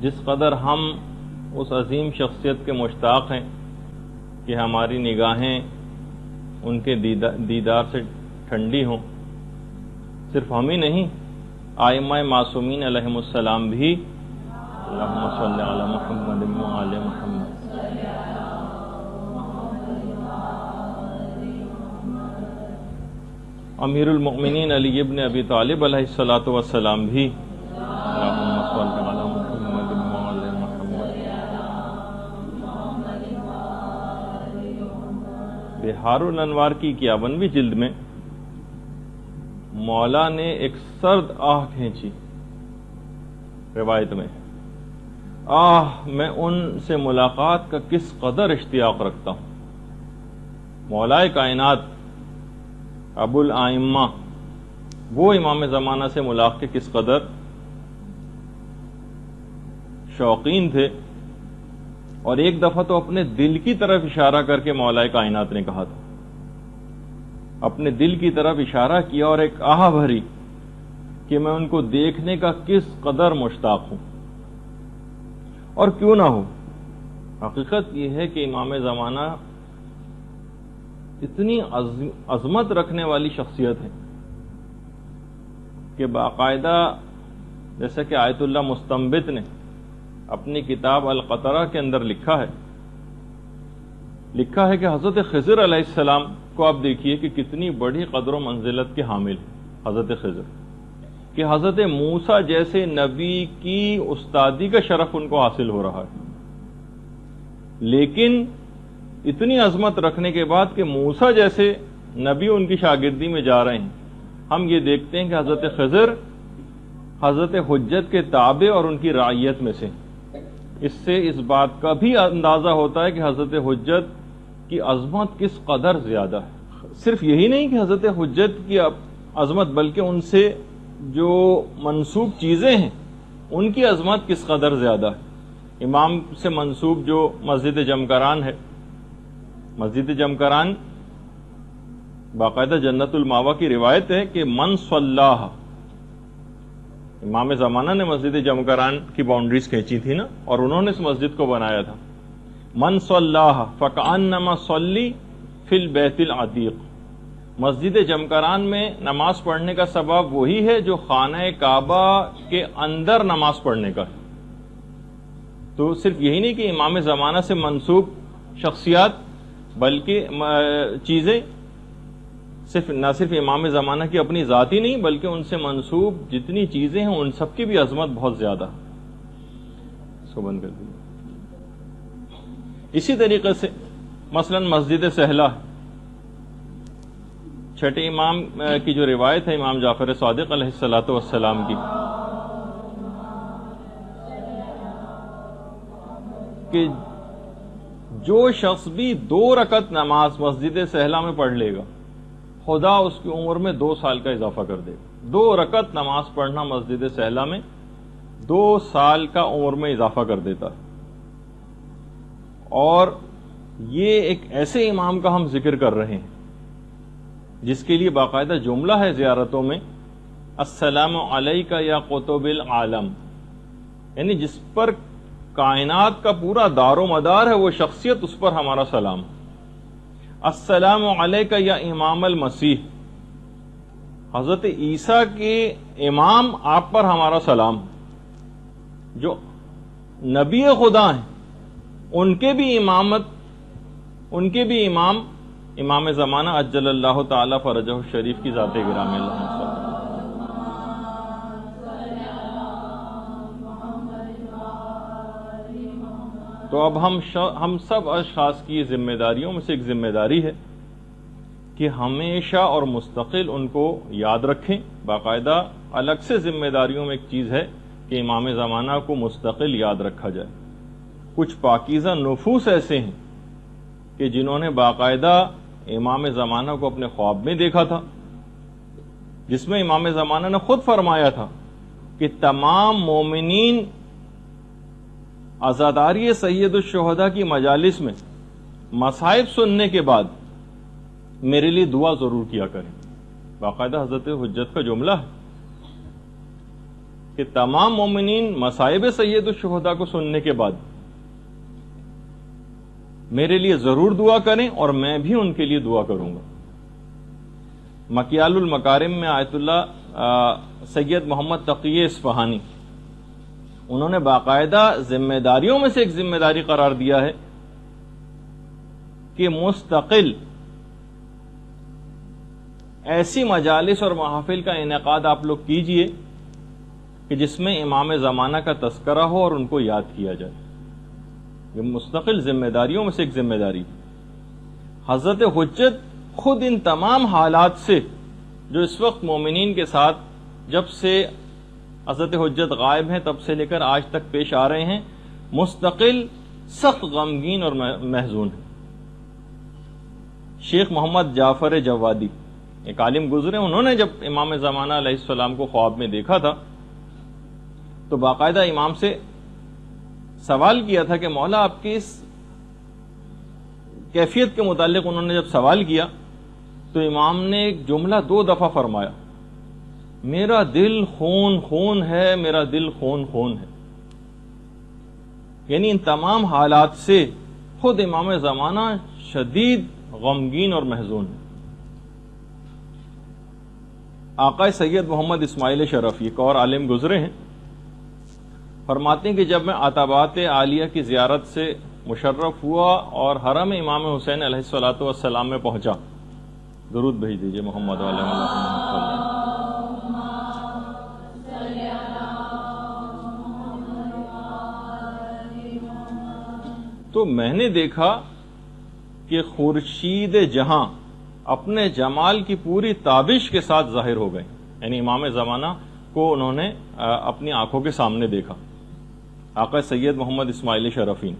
جس قدر ہم اس عظیم شخصیت کے مشتاق ہیں کہ ہماری نگاہیں ان کے دیدار سے ٹھنڈی ہوں، صرف ہم ہی نہیں، ائمہ معصومین علیہم السلام بھی اللہم صلی علی محمد وعلی محمد۔ امیر المؤمنین علی ابن ابی طالب علیہ الصلوۃ والسلام بھی اللہم صلی علی محمد وعلی محمد۔ بحار الانوار کی 51ویں جلد میں مولا نے ایک سرد آہ کھینچی روایت میں، میں ان سے ملاقات کا کس قدر اشتیاق رکھتا ہوں۔ مولا کائنات ابو الائمہ وہ امام زمانہ سے ملاقات کے کس قدر شوقین تھے، اور ایک دفعہ تو اپنے دل کی طرف اشارہ کر کے مولا کائنات نے کہا تھا، اپنے دل کی طرف اشارہ کیا اور ایک آہ بھری کہ میں ان کو دیکھنے کا کس قدر مشتاق ہوں۔ اور کیوں نہ ہو، حقیقت یہ ہے کہ امام زمانہ اتنی عظمت رکھنے والی شخصیت ہے کہ باقاعدہ جیسا کہ آیت اللہ مستنبط نے اپنی کتاب القطرہ کے اندر لکھا ہے کہ حضرت خضر علیہ السلام کو آپ دیکھیے کہ کتنی بڑی قدر و منزلت کے حامل ہیں حضرت خضر، کہ حضرت موسیٰ جیسے نبی کی استادی کا شرف ان کو حاصل ہو رہا ہے، لیکن اتنی عظمت رکھنے کے بعد کہ موسیٰ جیسے نبی ان کی شاگردی میں جا رہے ہیں، ہم یہ دیکھتے ہیں کہ حضرت خضر حضرت حجت کے تابع اور ان کی رعیت میں سے۔ اس سے اس بات کا بھی اندازہ ہوتا ہے کہ حضرت حجت کی عظمت کس قدر زیادہ ہے۔ صرف یہی نہیں کہ حضرت حجت کی عظمت، بلکہ ان سے جو منسوب چیزیں ہیں ان کی عظمت کس قدر زیادہ ہے۔ امام سے منسوب جو مسجد جمکران ہے، مسجد جمکران باقاعدہ جنت الماوا کی روایت ہے کہ من صلاح، امام زمانہ نے مسجد جمکران کی باؤنڈریز کھینچی تھی نا، اور انہوں نے اس مسجد کو بنایا تھا۔ من صلاح فکأنما صلی فی البیت العتیق، مسجد جمکران میں نماز پڑھنے کا سبب وہی ہے جو خانہ کعبہ کے اندر نماز پڑھنے کا ہے۔ تو صرف یہی نہیں کہ امام زمانہ سے منسوب شخصیات بلکہ چیزیں نہ صرف امام زمانہ کی اپنی ذاتی نہیں، بلکہ ان سے منسوب جتنی چیزیں ہیں ان سب کی بھی عظمت بہت زیادہ ہے۔ اس کو بند کر دیں۔ اسی طریقے سے مثلا مسجد سہلہ، چھٹے امام کی جو روایت ہے امام جعفر صادق علیہ الصلوۃ والسلام کی، کہ جو شخص بھی 2 رکعت نماز مسجد سہلہ میں پڑھ لے گا، خدا اس کی عمر میں 2 سال کا اضافہ کر دے گا۔ 2 رکعت نماز پڑھنا مسجد سہلہ میں 2 سال کا عمر میں اضافہ کر دیتا ہے۔ اور یہ ایک ایسے امام کا ہم ذکر کر رہے ہیں جس کے لیے باقاعدہ جملہ ہے زیارتوں میں، السلام علیکہ یا قطب العالم، یعنی جس پر کائنات کا پورا دار و مدار ہے وہ شخصیت، اس پر ہمارا سلام۔ السلام علیکہ یا امام المسیح، حضرت عیسیٰ کے امام آپ پر ہمارا سلام، جو نبی خدا ہیں ان کے بھی امام امام زمانہ عجل اللہ تعالی فرجہ الشریف کی ذات گرامی اللہ صلی۔ تو اب ہم سب اشخاص کی ذمہ داریوں میں سے ایک ذمہ داری ہے کہ ہمیشہ اور مستقل ان کو یاد رکھیں۔ باقاعدہ الگ سے ذمہ داریوں میں ایک چیز ہے کہ امام زمانہ کو مستقل یاد رکھا جائے۔ کچھ پاکیزہ نفوس ایسے ہیں کہ جنہوں نے باقاعدہ امام زمانہ کو اپنے خواب میں دیکھا تھا، جس میں امام زمانہ نے خود فرمایا تھا کہ تمام مومنین عزاداری سید الشہداء کی مجالس میں مصائب سننے کے بعد میرے لیے دعا ضرور کیا کریں۔ باقاعدہ حضرت حجت کا جملہ ہے۔ کہ تمام مومنین مصائب سید الشہداء کو سننے کے بعد میرے لیے ضرور دعا کریں اور میں بھی ان کے لیے دعا کروں گا۔ مکیال المکارم میں آیت اللہ سید محمد تقی اصفہانی انہوں نے باقاعدہ ذمہ داریوں میں سے ایک ذمہ داری قرار دیا ہے کہ مستقل ایسی مجالس اور محافل کا انعقاد آپ لوگ کیجئے کہ جس میں امام زمانہ کا تذکرہ ہو اور ان کو یاد کیا جائے۔ یہ مستقل ذمہ داریوں میں سے ایک ذمہ داری۔ حضرت حجت خود ان تمام حالات سے جو اس وقت مومنین کے ساتھ جب سے حضرت حجت غائب ہیں تب سے لے کر آج تک پیش آ رہے ہیں، مستقل سخت غمگین اور محزون ہیں۔ شیخ محمد جعفر جوادی ایک عالم گزرے، انہوں نے جب امام زمانہ علیہ السلام کو خواب میں دیکھا تھا تو باقاعدہ امام سے سوال کیا تھا کہ مولا آپ کی اس کیفیت کے متعلق انہوں نے جب سوال کیا تو امام نے ایک جملہ 2 دفعہ فرمایا، میرا دل خون خون ہے، میرا دل خون خون ہے۔ یعنی ان تمام حالات سے خود امام زمانہ شدید غمگین اور محزون ہے۔ آقا سید محمد اسماعیل شرفی ایک اور عالم گزرے ہیں، فرماتے ہیں کہ جب میں عتبات عالیہ کی زیارت سے مشرف ہوا اور حرم امام حسین علیہ الصلوۃ والسلام میں پہنچا، درود بھیج دیجئے محمد علیہ وسلم، تو میں نے دیکھا کہ خورشید جہاں اپنے جمال کی پوری تابش کے ساتھ ظاہر ہو گئے، یعنی امام زمانہ کو انہوں نے اپنی آنکھوں کے سامنے دیکھا۔ آقا سید محمد اسماعیل شرفی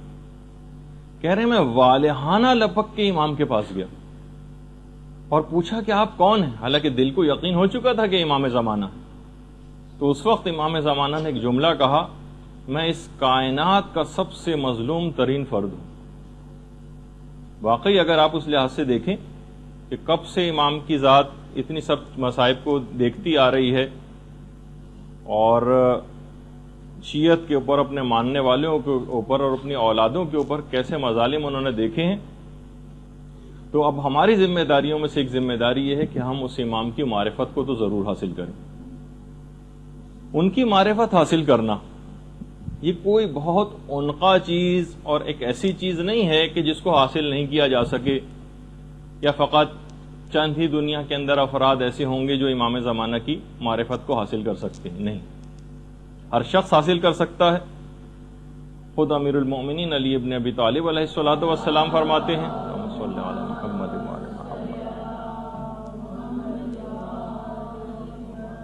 کہہ رہے ہیں میں والہانہ لپک کے امام کے پاس گیا اور پوچھا کہ آپ کون ہیں، حالانکہ دل کو یقین ہو چکا تھا کہ امام زمانہ۔ تو اس وقت امام زمانہ نے ایک جملہ کہا، میں اس کائنات کا سب سے مظلوم ترین فرد ہوں۔ واقعی اگر آپ اس لحاظ سے دیکھیں کہ کب سے امام کی ذات اتنی سب مصائب کو دیکھتی آ رہی ہے اور شیعت کے اوپر، اپنے ماننے والوں کے اوپر اور اپنی اولادوں کے اوپر کیسے مظالم انہوں نے دیکھے ہیں، تو اب ہماری ذمہ داریوں میں سے ایک ذمہ داری یہ ہے کہ ہم اس امام کی معرفت کو تو ضرور حاصل کریں۔ ان کی معرفت حاصل کرنا یہ کوئی بہت عنقا چیز اور ایک ایسی چیز نہیں ہے کہ جس کو حاصل نہیں کیا جا سکے، یا فقط چند ہی دنیا کے اندر افراد ایسے ہوں گے جو امام زمانہ کی معرفت کو حاصل کر سکتے ہیں۔ نہیں، ہر شخص حاصل کر سکتا ہے۔ خود امیر المومنین علی ابن ابی طالب علیہ الصلوۃ والسلام فرماتے ہیں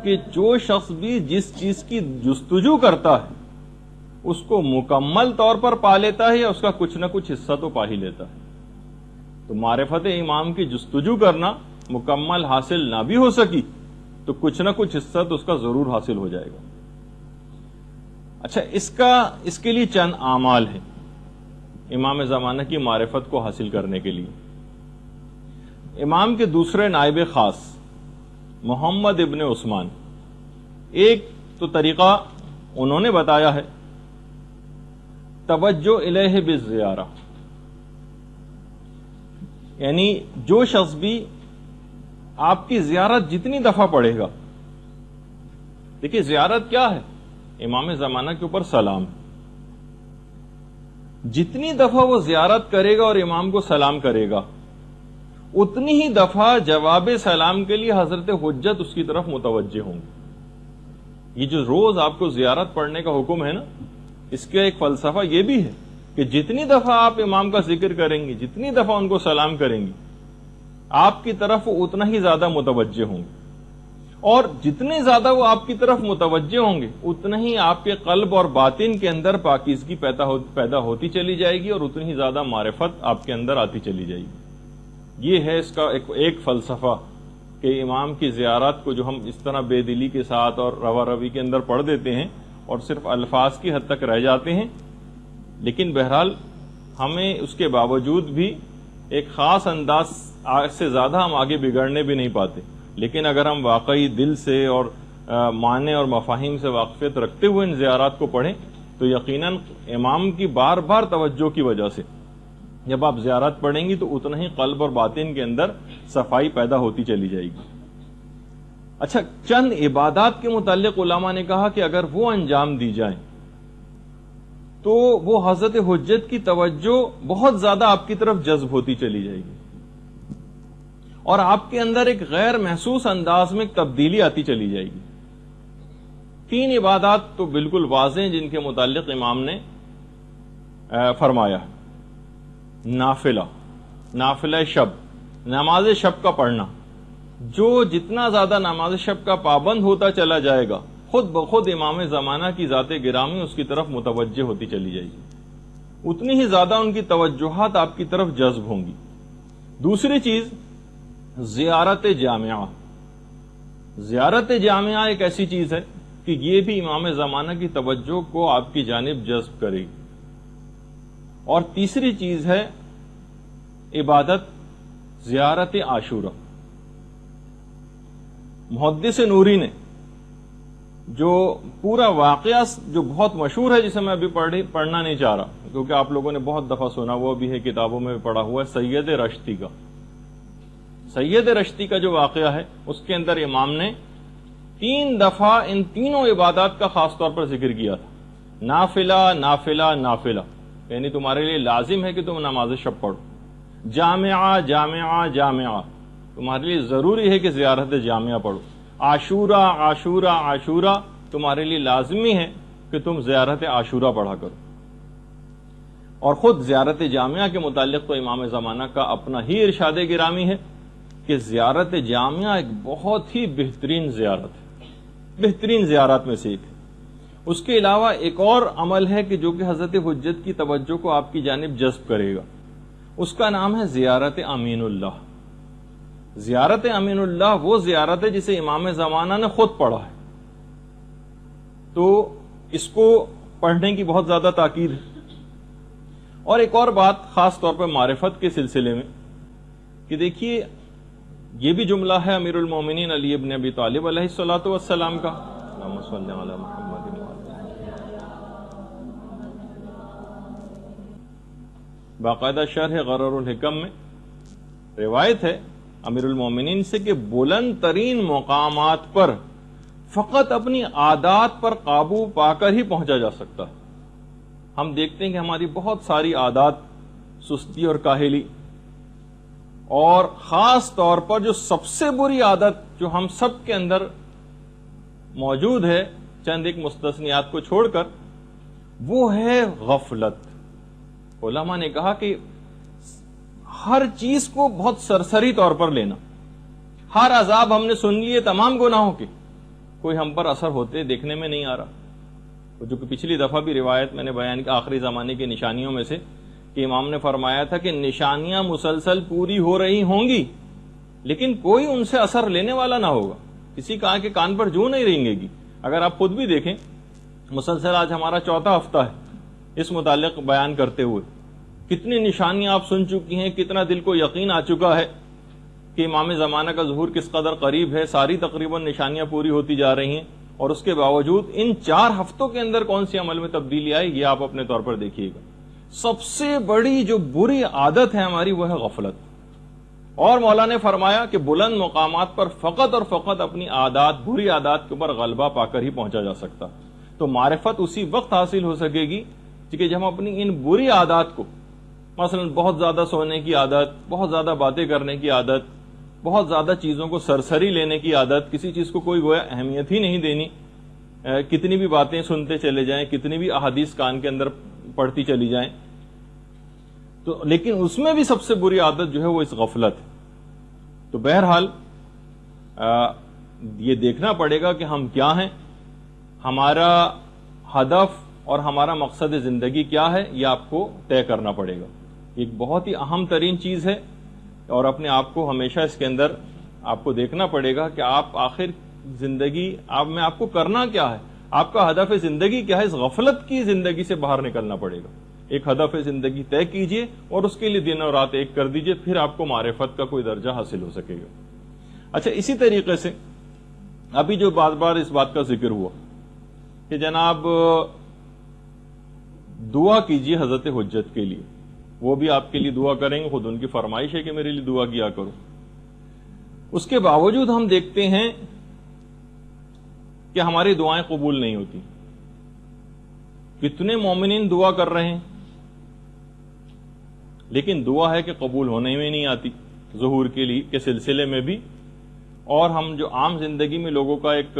کہ جو شخص بھی جس چیز کی جستجو کرتا ہے اس کو مکمل طور پر پا لیتا ہے یا اس کا کچھ نہ کچھ حصہ تو پا ہی لیتا ہے۔ تو معرفت امام کی جستجو کرنا مکمل حاصل نہ بھی ہو سکی تو کچھ نہ کچھ حصہ تو اس کا ضرور حاصل ہو جائے گا۔ اچھا، اس کے لیے چند اعمال ہیں امام زمانہ کی معرفت کو حاصل کرنے کے لیے۔ امام کے دوسرے نائب خاص محمد ابن عثمان، ایک تو طریقہ انہوں نے بتایا ہے، توجہ الیہ بالزیارہ، یعنی جو شخص بھی آپ کی زیارت جتنی دفعہ پڑھے گا، دیکھیے زیارت کیا ہے، امام زمانہ کے اوپر سلام، جتنی دفعہ وہ زیارت کرے گا اور امام کو سلام کرے گا اتنی ہی دفعہ جواب سلام کے لیے حضرت حجت اس کی طرف متوجہ ہوں گے۔ یہ جو روز آپ کو زیارت پڑھنے کا حکم ہے نا، اس کا ایک فلسفہ یہ بھی ہے کہ جتنی دفعہ آپ امام کا ذکر کریں گے، جتنی دفعہ ان کو سلام کریں گے، آپ کی طرف وہ اتنا ہی زیادہ متوجہ ہوں گے، اور جتنے زیادہ وہ آپ کی طرف متوجہ ہوں گے اتنا ہی آپ کے قلب اور باطن کے اندر پاکیزگی پیدا ہوتی چلی جائے گی اور اتنی ہی زیادہ معرفت آپ کے اندر آتی چلی جائے گی۔ یہ ہے اس کا ایک فلسفہ کہ امام کی زیارت کو جو ہم اس طرح بے دلی کے ساتھ اور روا روی کے اندر پڑھ دیتے ہیں اور صرف الفاظ کی حد تک رہ جاتے ہیں، لیکن بہرحال ہمیں اس کے باوجود بھی ایک خاص انداز سے زیادہ ہم آگے بگڑنے بھی نہیں پاتے، لیکن اگر ہم واقعی دل سے اور معنی اور مفاہیم سے واقفیت رکھتے ہوئے ان زیارات کو پڑھیں تو یقیناً امام کی بار بار توجہ کی وجہ سے جب آپ زیارت پڑھیں گی تو اتنا ہی قلب اور باطن کے اندر صفائی پیدا ہوتی چلی جائے گی۔ اچھا، چند عبادات کے متعلق علماء نے کہا کہ اگر وہ انجام دی جائیں تو وہ حضرت حجت کی توجہ بہت زیادہ آپ کی طرف جذب ہوتی چلی جائے گی اور آپ کے اندر ایک غیر محسوس انداز میں تبدیلی آتی چلی جائے گی۔ 3 عبادات تو بالکل واضح ہیں جن کے متعلق امام نے فرمایا۔ نافلہ شب، نماز شب کا پڑھنا، جو جتنا زیادہ نماز شب کا پابند ہوتا چلا جائے گا خود بخود امام زمانہ کی ذات گرامی اس کی طرف متوجہ ہوتی چلی جائے گی، اتنی ہی زیادہ ان کی توجہات آپ کی طرف جذب ہوں گی۔ دوسری چیز زیارت جامعہ۔ زیارت جامعہ ایک ایسی چیز ہے کہ یہ بھی امام زمانہ کی توجہ کو آپ کی جانب جذب کرے گی۔ اور تیسری چیز ہے عبادت زیارت عاشورہ۔ محدث نوری نے جو پورا واقعہ جو بہت مشہور ہے، جسے میں ابھی پڑھنا نہیں چاہ رہا کیونکہ آپ لوگوں نے بہت دفعہ سنا، وہ بھی ہے کتابوں میں بھی پڑھا ہوا ہے، سید رشتی کا۔ سید رشتی کا جو واقعہ ہے اس کے اندر امام نے 3 دفعہ ان تینوں عبادات کا خاص طور پر ذکر کیا تھا۔ نافلہ نافلہ نافلہ، یعنی تمہارے لیے لازم ہے کہ تم نماز شب پڑھو۔ جامعہ جامعہ جامعہ، تمہارے لیے ضروری ہے کہ زیارت جامعہ پڑھو۔ عاشورہ عاشورہ عاشورہ، تمہارے لیے لازمی ہے کہ تم زیارت عاشورہ پڑھا کرو۔ اور خود زیارت جامعہ کے متعلق تو امام زمانہ کا اپنا ہی ارشاد گرامی ہے کہ زیارت جامعہ ایک بہت ہی بہترین زیارت ہے، بہترین زیارات میں سے ایک ہے۔ اس کے علاوہ ایک اور عمل ہے کہ جو کہ حضرت حجت کی توجہ کو آپ کی جانب جذب کرے گا، اس کا نام ہے زیارت امین اللہ۔ زیارت امین اللہ وہ زیارت ہے جسے امام زمانہ نے خود پڑھا ہے، تو اس کو پڑھنے کی بہت زیادہ تاکید ہے۔ اور ایک اور بات خاص طور پر معرفت کے سلسلے میں کہ دیکھیے، یہ بھی جملہ ہے امیر المومنین علی ابن ابی طالب علیہ الصلوۃ والسلام کا، اللہم صل علی محمد وعلی باقاعدہ شرح غرر الحکم میں روایت ہے امیر المومنین سے کہ بلند ترین مقامات پر فقط اپنی عادات پر قابو پا کر ہی پہنچا جا سکتا ہے۔ ہم دیکھتے ہیں کہ ہماری بہت ساری عادات، سستی اور کاہلی، اور خاص طور پر جو سب سے بری عادت جو ہم سب کے اندر موجود ہے چند ایک مستثنیات کو چھوڑ کر، وہ ہے غفلت۔ علماء نے کہا کہ ہر چیز کو بہت سرسری طور پر لینا، ہر عذاب ہم نے سن لیے تمام گناہوں کے، کوئی ہم پر اثر ہوتے دیکھنے میں نہیں آ رہا۔ جو کہ پچھلی دفعہ بھی روایت میں نے بیان کی آخری زمانے کی نشانیوں میں سے کہ امام نے فرمایا تھا کہ نشانیاں مسلسل پوری ہو رہی ہوں گی لیکن کوئی ان سے اثر لینے والا نہ ہوگا، کسی کے کان پر جو نہیں رینگے گی۔ اگر آپ خود بھی دیکھیں، مسلسل آج ہمارا 4تھا ہفتہ ہے اس متعلق بیان کرتے ہوئے، کتنی نشانیاں آپ سن چکی ہیں، کتنا دل کو یقین آ چکا ہے کہ امام زمانہ کا ظہور کس قدر قریب ہے، ساری تقریباً نشانیاں پوری ہوتی جا رہی ہیں، اور اس کے باوجود ان 4 ہفتوں کے اندر کون سی عمل میں تبدیلی آئی یہ آپ اپنے طور پر دیکھیے گا۔ سب سے بڑی جو بری عادت ہے ہماری وہ ہے غفلت، اور مولا نے فرمایا کہ بلند مقامات پر فقط اور فقط اپنی عادات، بری عادات کے اوپر غلبہ پا کر ہی پہنچا جا سکتا۔ تو معرفت اسی وقت حاصل ہو سکے گی کہ جب ہم اپنی ان بری عادات کو، مثلا بہت زیادہ سونے کی عادت، بہت زیادہ باتیں کرنے کی عادت، بہت زیادہ چیزوں کو سرسری لینے کی عادت، کسی چیز کو کوئی گویا اہمیت ہی نہیں دینی، کتنی بھی باتیں سنتے چلے جائیں، کتنی بھی احادیث کان کے اندر پڑھتی چلی جائیں، تو لیکن اس میں بھی سب سے بری عادت جو ہے وہ اس غفلت ہے۔ تو بہرحال یہ دیکھنا پڑے گا کہ ہم کیا ہیں، ہمارا ہدف اور ہمارا مقصد زندگی کیا ہے، یہ آپ کو طے کرنا پڑے گا۔ ایک بہت ہی اہم ترین چیز ہے، اور اپنے آپ کو ہمیشہ اس کے اندر آپ کو دیکھنا پڑے گا کہ آپ آخر زندگی میں آپ کو کرنا کیا ہے، آپ کا ہدف زندگی کیا ہے۔ اس غفلت کی زندگی سے باہر نکلنا پڑے گا۔ ایک ہدف زندگی طے کیجئے اور اس کے لیے دن اور رات ایک کر دیجئے، پھر آپ کو معرفت کا کوئی درجہ حاصل ہو سکے گا۔ اچھا، اسی طریقے سے ابھی جو بار بار اس بات کا ذکر ہوا کہ جناب دعا کیجیے حضرت حجت کے لیے، وہ بھی آپ کے لیے دعا کریں گے، خود ان کی فرمائش ہے کہ میرے لیے دعا کیا کرو، اس کے باوجود ہم دیکھتے ہیں کہ ہماری دعائیں قبول نہیں ہوتی. کتنے مومنین دعا کر رہے ہیں لیکن دعا ہے کہ قبول ہونے میں نہیں آتی، ظہور کے سلسلے میں بھی. اور ہم جو عام زندگی میں لوگوں کا ایک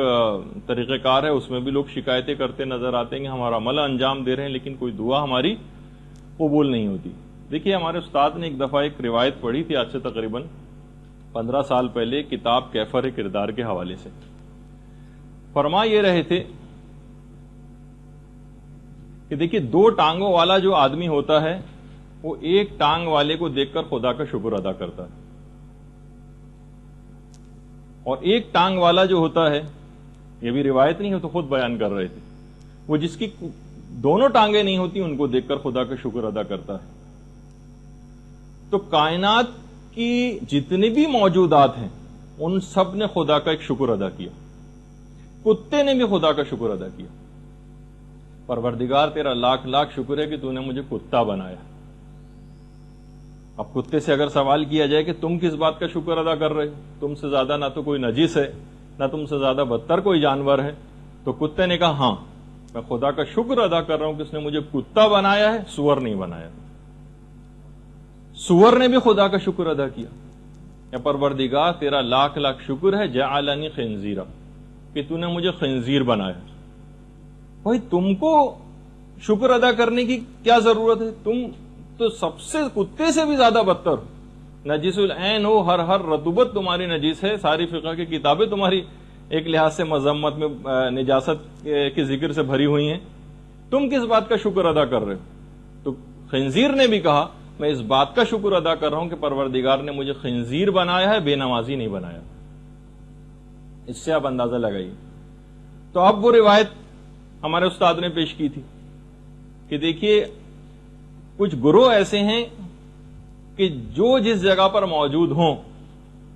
طریقہ کار ہے اس میں بھی لوگ شکایتیں کرتے نظر آتے ہیں کہ ہمارا عمل انجام دے رہے ہیں لیکن کوئی دعا ہماری قبول نہیں ہوتی. دیکھیے ہمارے استاد نے ایک دفعہ ایک روایت پڑھی تھی آج سے تقریباً 15 سال پہلے، کتاب کیفر کردار کے حوالے سے. فرما یہ رہے تھے کہ دیکھیے 2 ٹانگوں والا جو آدمی ہوتا ہے وہ ایک ٹانگ والے کو دیکھ کر خدا کا شکر ادا کرتا ہے، اور ایک ٹانگ والا جو ہوتا ہے، یہ بھی روایت نہیں ہے تو خود بیان کر رہے تھے، وہ جس کی دونوں ٹانگیں نہیں ہوتی ان کو دیکھ کر خدا کا شکر ادا کرتا ہے. تو کائنات کی جتنی بھی موجودات ہیں ان سب نے خدا کا ایک شکر ادا کیا. کتے نے بھی خدا کا شکر ادا کیا، پروردگار تیرا لاکھ لاکھ شکر ہے کہ تو نے مجھے کتا بنایا. اب کتے سے اگر سوال کیا جائے کہ تم کس بات کا شکر ادا کر رہے ہو، تم سے زیادہ نہ تو کوئی نجس ہے نہ تم سے زیادہ بدتر کوئی جانور ہے، تو کتے نے کہا ہاں میں خدا کا شکر ادا کر رہا ہوں کہ اس نے مجھے کتا بنایا ہے، سور نہیں بنایا. سور نے بھی خدا کا شکر ادا کیا، یا پروردگار تیرا لاکھ لاکھ شکر ہے جعلنی خنزیرا، کہ تو نے مجھے خنزیر بنایا. بھائی تم کو شکر ادا کرنے کی کیا ضرورت ہے؟ تم تو سب سے کتے سے بھی زیادہ بدتر ہو، نجس العین ہو، ہر رطوبت تمہاری نجس ہے، ساری فقہ کی کتابیں تمہاری ایک لحاظ سے مذمت میں نجاست کے ذکر سے بھری ہوئی ہیں، تم کس بات کا شکر ادا کر رہے ہو؟ تو خنزیر نے بھی کہا میں اس بات کا شکر ادا کر رہا ہوں کہ پروردگار نے مجھے خنزیر بنایا ہے، بے نمازی نہیں بنایا. اس سے آپ اندازہ لگائیے. تو اب وہ روایت ہمارے استاد نے پیش کی تھی کہ دیکھیے کچھ گروہ ایسے ہیں کہ جو جس جگہ پر موجود ہوں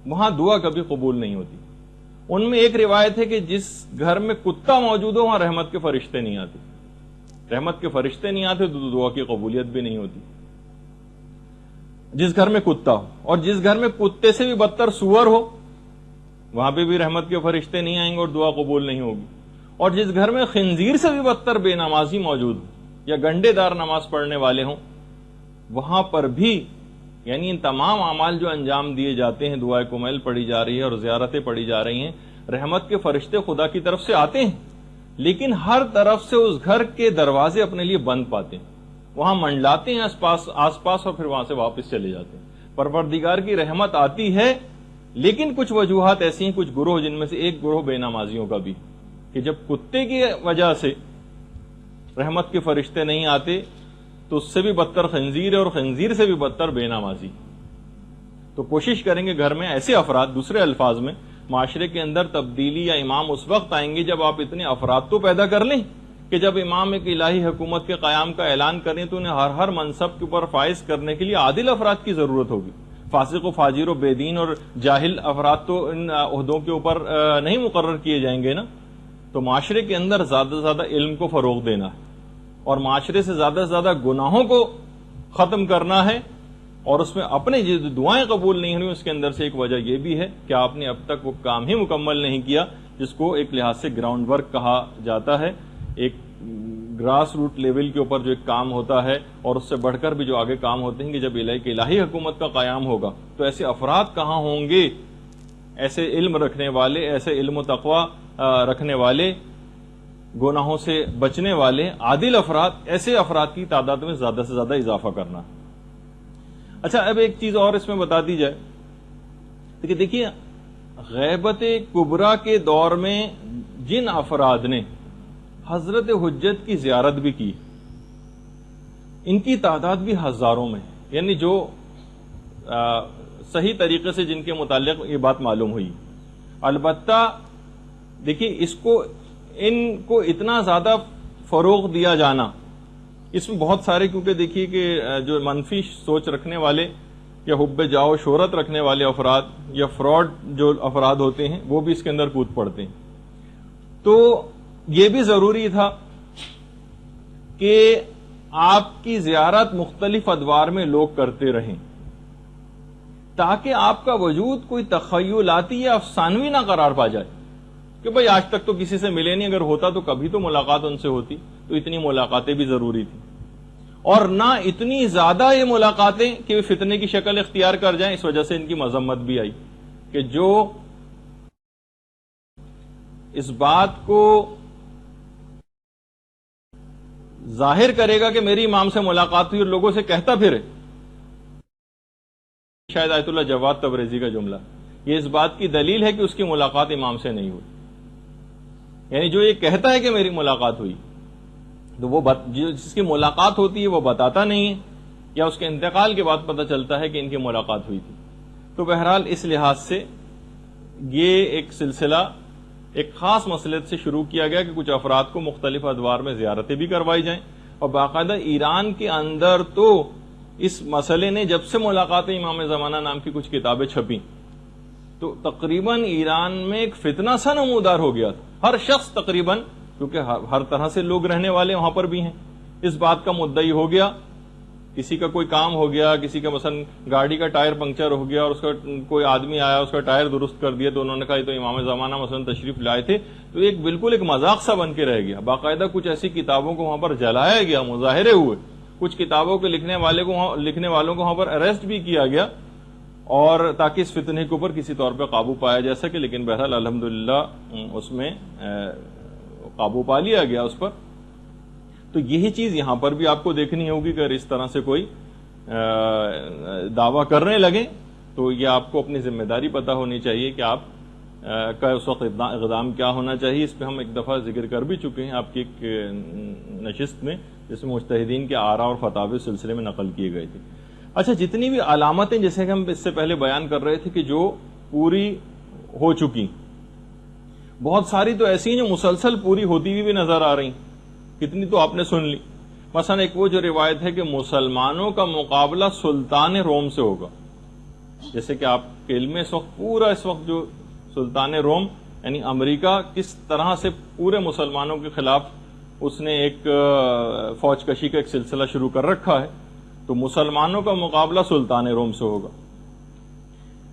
وہاں دعا کبھی قبول نہیں ہوتی. ان میں ایک روایت ہے کہ جس گھر میں کتا موجود ہو وہاں رحمت کے فرشتے نہیں آتے، رحمت کے فرشتے نہیں آتے تو دعا کی قبولیت بھی نہیں ہوتی. جس گھر میں کتا ہو، اور جس گھر میں کتے سے بھی بدتر سور ہو وہاں پہ بھی رحمت کے فرشتے نہیں آئیں گے اور دعا قبول نہیں ہوگی. اور جس گھر میں خنزیر سے بھی بدتر بے نمازی موجود ہو یا گنڈے دار نماز پڑھنے والے ہوں وہاں پر بھی، یعنی ان تمام اعمال جو انجام دیے جاتے ہیں، دعائے کمیل پڑھی جا رہی ہے اور زیارتیں پڑھی جا رہی ہیں، رحمت کے فرشتے خدا کی طرف سے آتے ہیں لیکن ہر طرف سے اس گھر کے دروازے اپنے لیے بند پاتے ہیں، وہاں منڈلاتے ہیں آس پاس اور پھر وہاں سے واپس چلے جاتے ہیں. پروردگار کی رحمت آتی ہے لیکن کچھ وجوہات ایسی ہیں، کچھ گروہ جن میں سے ایک گروہ بے نمازیوں کا بھی، کہ جب کتے کی وجہ سے رحمت کے فرشتے نہیں آتے تو اس سے بھی بدتر خنزیر ہے اور خنزیر سے بھی بدتر بے نمازی. تو کوشش کریں گے گھر میں ایسے افراد، دوسرے الفاظ میں معاشرے کے اندر تبدیلی یا امام اس وقت آئیں گے جب آپ اتنے افراد تو پیدا کر لیں کہ جب امام ایک الہی حکومت کے قیام کا اعلان کریں تو انہیں ہر منصب کے اوپر فائز کرنے کے لیے عادل افراد کی ضرورت ہوگی. فاسق و فاجر و بے دین اور جاہل افراد تو ان عہدوں کے اوپر نہیں مقرر کیے جائیں گے نا. تو معاشرے کے اندر زیادہ سے زیادہ علم کو فروغ دینا ہے اور معاشرے سے زیادہ گناہوں کو ختم کرنا ہے، اور اس میں اپنے جو دعائیں قبول نہیں ہوئی اس کے اندر سے ایک وجہ یہ بھی ہے کہ آپ نے اب تک وہ کام ہی مکمل نہیں کیا جس کو ایک لحاظ سے گراؤنڈ ورک کہا جاتا ہے، ایک گراس روٹ لیول کے اوپر جو ایک کام ہوتا ہے، اور اس سے بڑھ کر بھی جو آگے کام ہوتے ہیں کہ جب الہی حکومت کا قیام ہوگا تو ایسے افراد کہاں ہوں گے، ایسے علم رکھنے والے، ایسے علم و تقوی رکھنے والے، گناہوں سے بچنے والے عادل افراد، ایسے افراد کی تعداد میں زیادہ سے زیادہ اضافہ کرنا. اچھا اب ایک چیز اور اس میں بتا دی جائے کہ دیکھیے غیبت کبریٰ کے دور میں جن افراد نے حضرت حجت کی زیارت بھی کی ان کی تعداد بھی ہزاروں میں، یعنی جو صحیح طریقے سے جن کے متعلق یہ بات معلوم ہوئی. البتہ دیکھیے ان کو اتنا زیادہ فروغ دیا جانا، اس میں بہت سارے، کیونکہ دیکھیے کہ جو منفی سوچ رکھنے والے یا حب جاؤ شہرت رکھنے والے افراد یا فراڈ جو افراد ہوتے ہیں وہ بھی اس کے اندر کود پڑتے ہیں. تو یہ بھی ضروری تھا کہ آپ کی زیارت مختلف ادوار میں لوگ کرتے رہیں، تاکہ آپ کا وجود کوئی تخیلاتی یا افسانوی نہ قرار پا جائے کہ بھئی آج تک تو کسی سے ملے نہیں، اگر ہوتا تو کبھی تو ملاقات ان سے ہوتی. تو اتنی ملاقاتیں بھی ضروری تھیں، اور نہ اتنی زیادہ یہ ملاقاتیں کہ وہ فتنے کی شکل اختیار کر جائیں. اس وجہ سے ان کی مذمت بھی آئی کہ جو اس بات کو ظاہر کرے گا کہ میری امام سے ملاقات ہوئی اور لوگوں سے کہتا پھرے، شاید آیت اللہ جواد تبریزی کا جملہ، یہ اس بات کی دلیل ہے کہ اس کی ملاقات امام سے نہیں ہوئی. یعنی جو یہ کہتا ہے کہ میری ملاقات ہوئی، تو وہ جس کی ملاقات ہوتی ہے وہ بتاتا نہیں ہے، یا اس کے انتقال کے بعد پتہ چلتا ہے کہ ان کی ملاقات ہوئی تھی. تو بہرحال اس لحاظ سے یہ ایک سلسلہ ایک خاص مصلحت سے شروع کیا گیا کہ کچھ افراد کو مختلف ادوار میں زیارتیں بھی کروائی جائیں. اور باقاعدہ ایران کے اندر تو اس مسئلے نے جب سے ملاقات امام زمانہ نام کی کچھ کتابیں چھپیں تو تقریباً ایران میں ایک فتنہ سا نمودار ہو گیا تھا. ہر شخص تقریباً، کیونکہ ہر طرح سے لوگ رہنے والے وہاں پر بھی ہیں، اس بات کا مدعی ہو گیا. کسی کا کوئی کام ہو گیا، کسی کا مثلا گاڑی کا ٹائر پنکچر ہو گیا اور اس کا کوئی آدمی آیا اس کا ٹائر درست کر دیا، تو انہوں نے کہا یہ تو امام زمانہ مثلا تشریف لائے تھے. تو ایک بالکل ایک مذاق سا بن کے رہ گیا. باقاعدہ کچھ ایسی کتابوں کو وہاں پر جلایا گیا، مظاہرے ہوئے، کچھ کتابوں کے لکھنے والوں کو وہاں پر اریسٹ بھی کیا گیا، اور تاکہ اس فتنے کے اوپر کسی طور پہ قابو پایا جا سکے. لیکن بہرحال الحمدللہ اس میں قابو پا لیا گیا اس پر. تو یہی چیز یہاں پر بھی آپ کو دیکھنی ہوگی کہ اگر اس طرح سے کوئی دعویٰ کرنے لگیں تو یہ آپ کو اپنی ذمہ داری پتہ ہونی چاہیے کہ آپ کا اس وقت اقدام کیا ہونا چاہیے. اس پہ ہم ایک دفعہ ذکر کر بھی چکے ہیں آپ کی ایک نشست میں، جس میں مجتہدین کے آراء اور فتاوی سلسلے میں نقل کیے گئے تھے. اچھا، جتنی بھی علامتیں جیسے کہ ہم اس سے پہلے بیان کر رہے تھے کہ جو پوری ہو چکی، بہت ساری تو ایسی ہیں جو مسلسل پوری ہوتی ہوئی بھی نظر آ رہی ہیں. کتنی تو آپ نے سن لی. مثلا ایک وہ جو روایت ہے کہ مسلمانوں کا مقابلہ سلطان روم سے ہوگا. جیسے کہ آپ کے علم میں اس وقت پورا اس وقت جو سلطان روم یعنی امریکہ کس طرح سے پورے مسلمانوں کے خلاف اس نے ایک فوج کشی کا ایک سلسلہ شروع کر رکھا ہے، تو مسلمانوں کا مقابلہ سلطان روم سے ہوگا.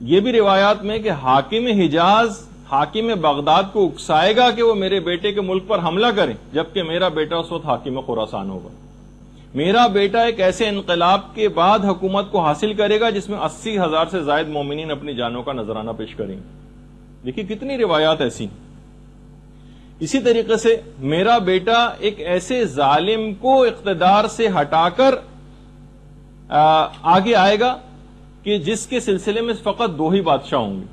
یہ بھی روایات میں کہ حاکم حجاز حاکم بغداد کو اکسائے گا کہ وہ میرے بیٹے کے ملک پر حملہ کریں، جبکہ میرا بیٹا اس وقت حاکم خراسان ہوگا. میرا بیٹا ایک ایسے انقلاب کے بعد حکومت کو حاصل کرے گا جس میں 80,000 سے زائد مومنین اپنی جانوں کا نذرانہ پیش کریں گے. دیکھیے کتنی روایات ایسی. اسی طریقے سے میرا بیٹا ایک ایسے ظالم کو اقتدار سے ہٹا کر آگے آئے گا کہ جس کے سلسلے میں فقط 2 ہی بادشاہ ہوں گے.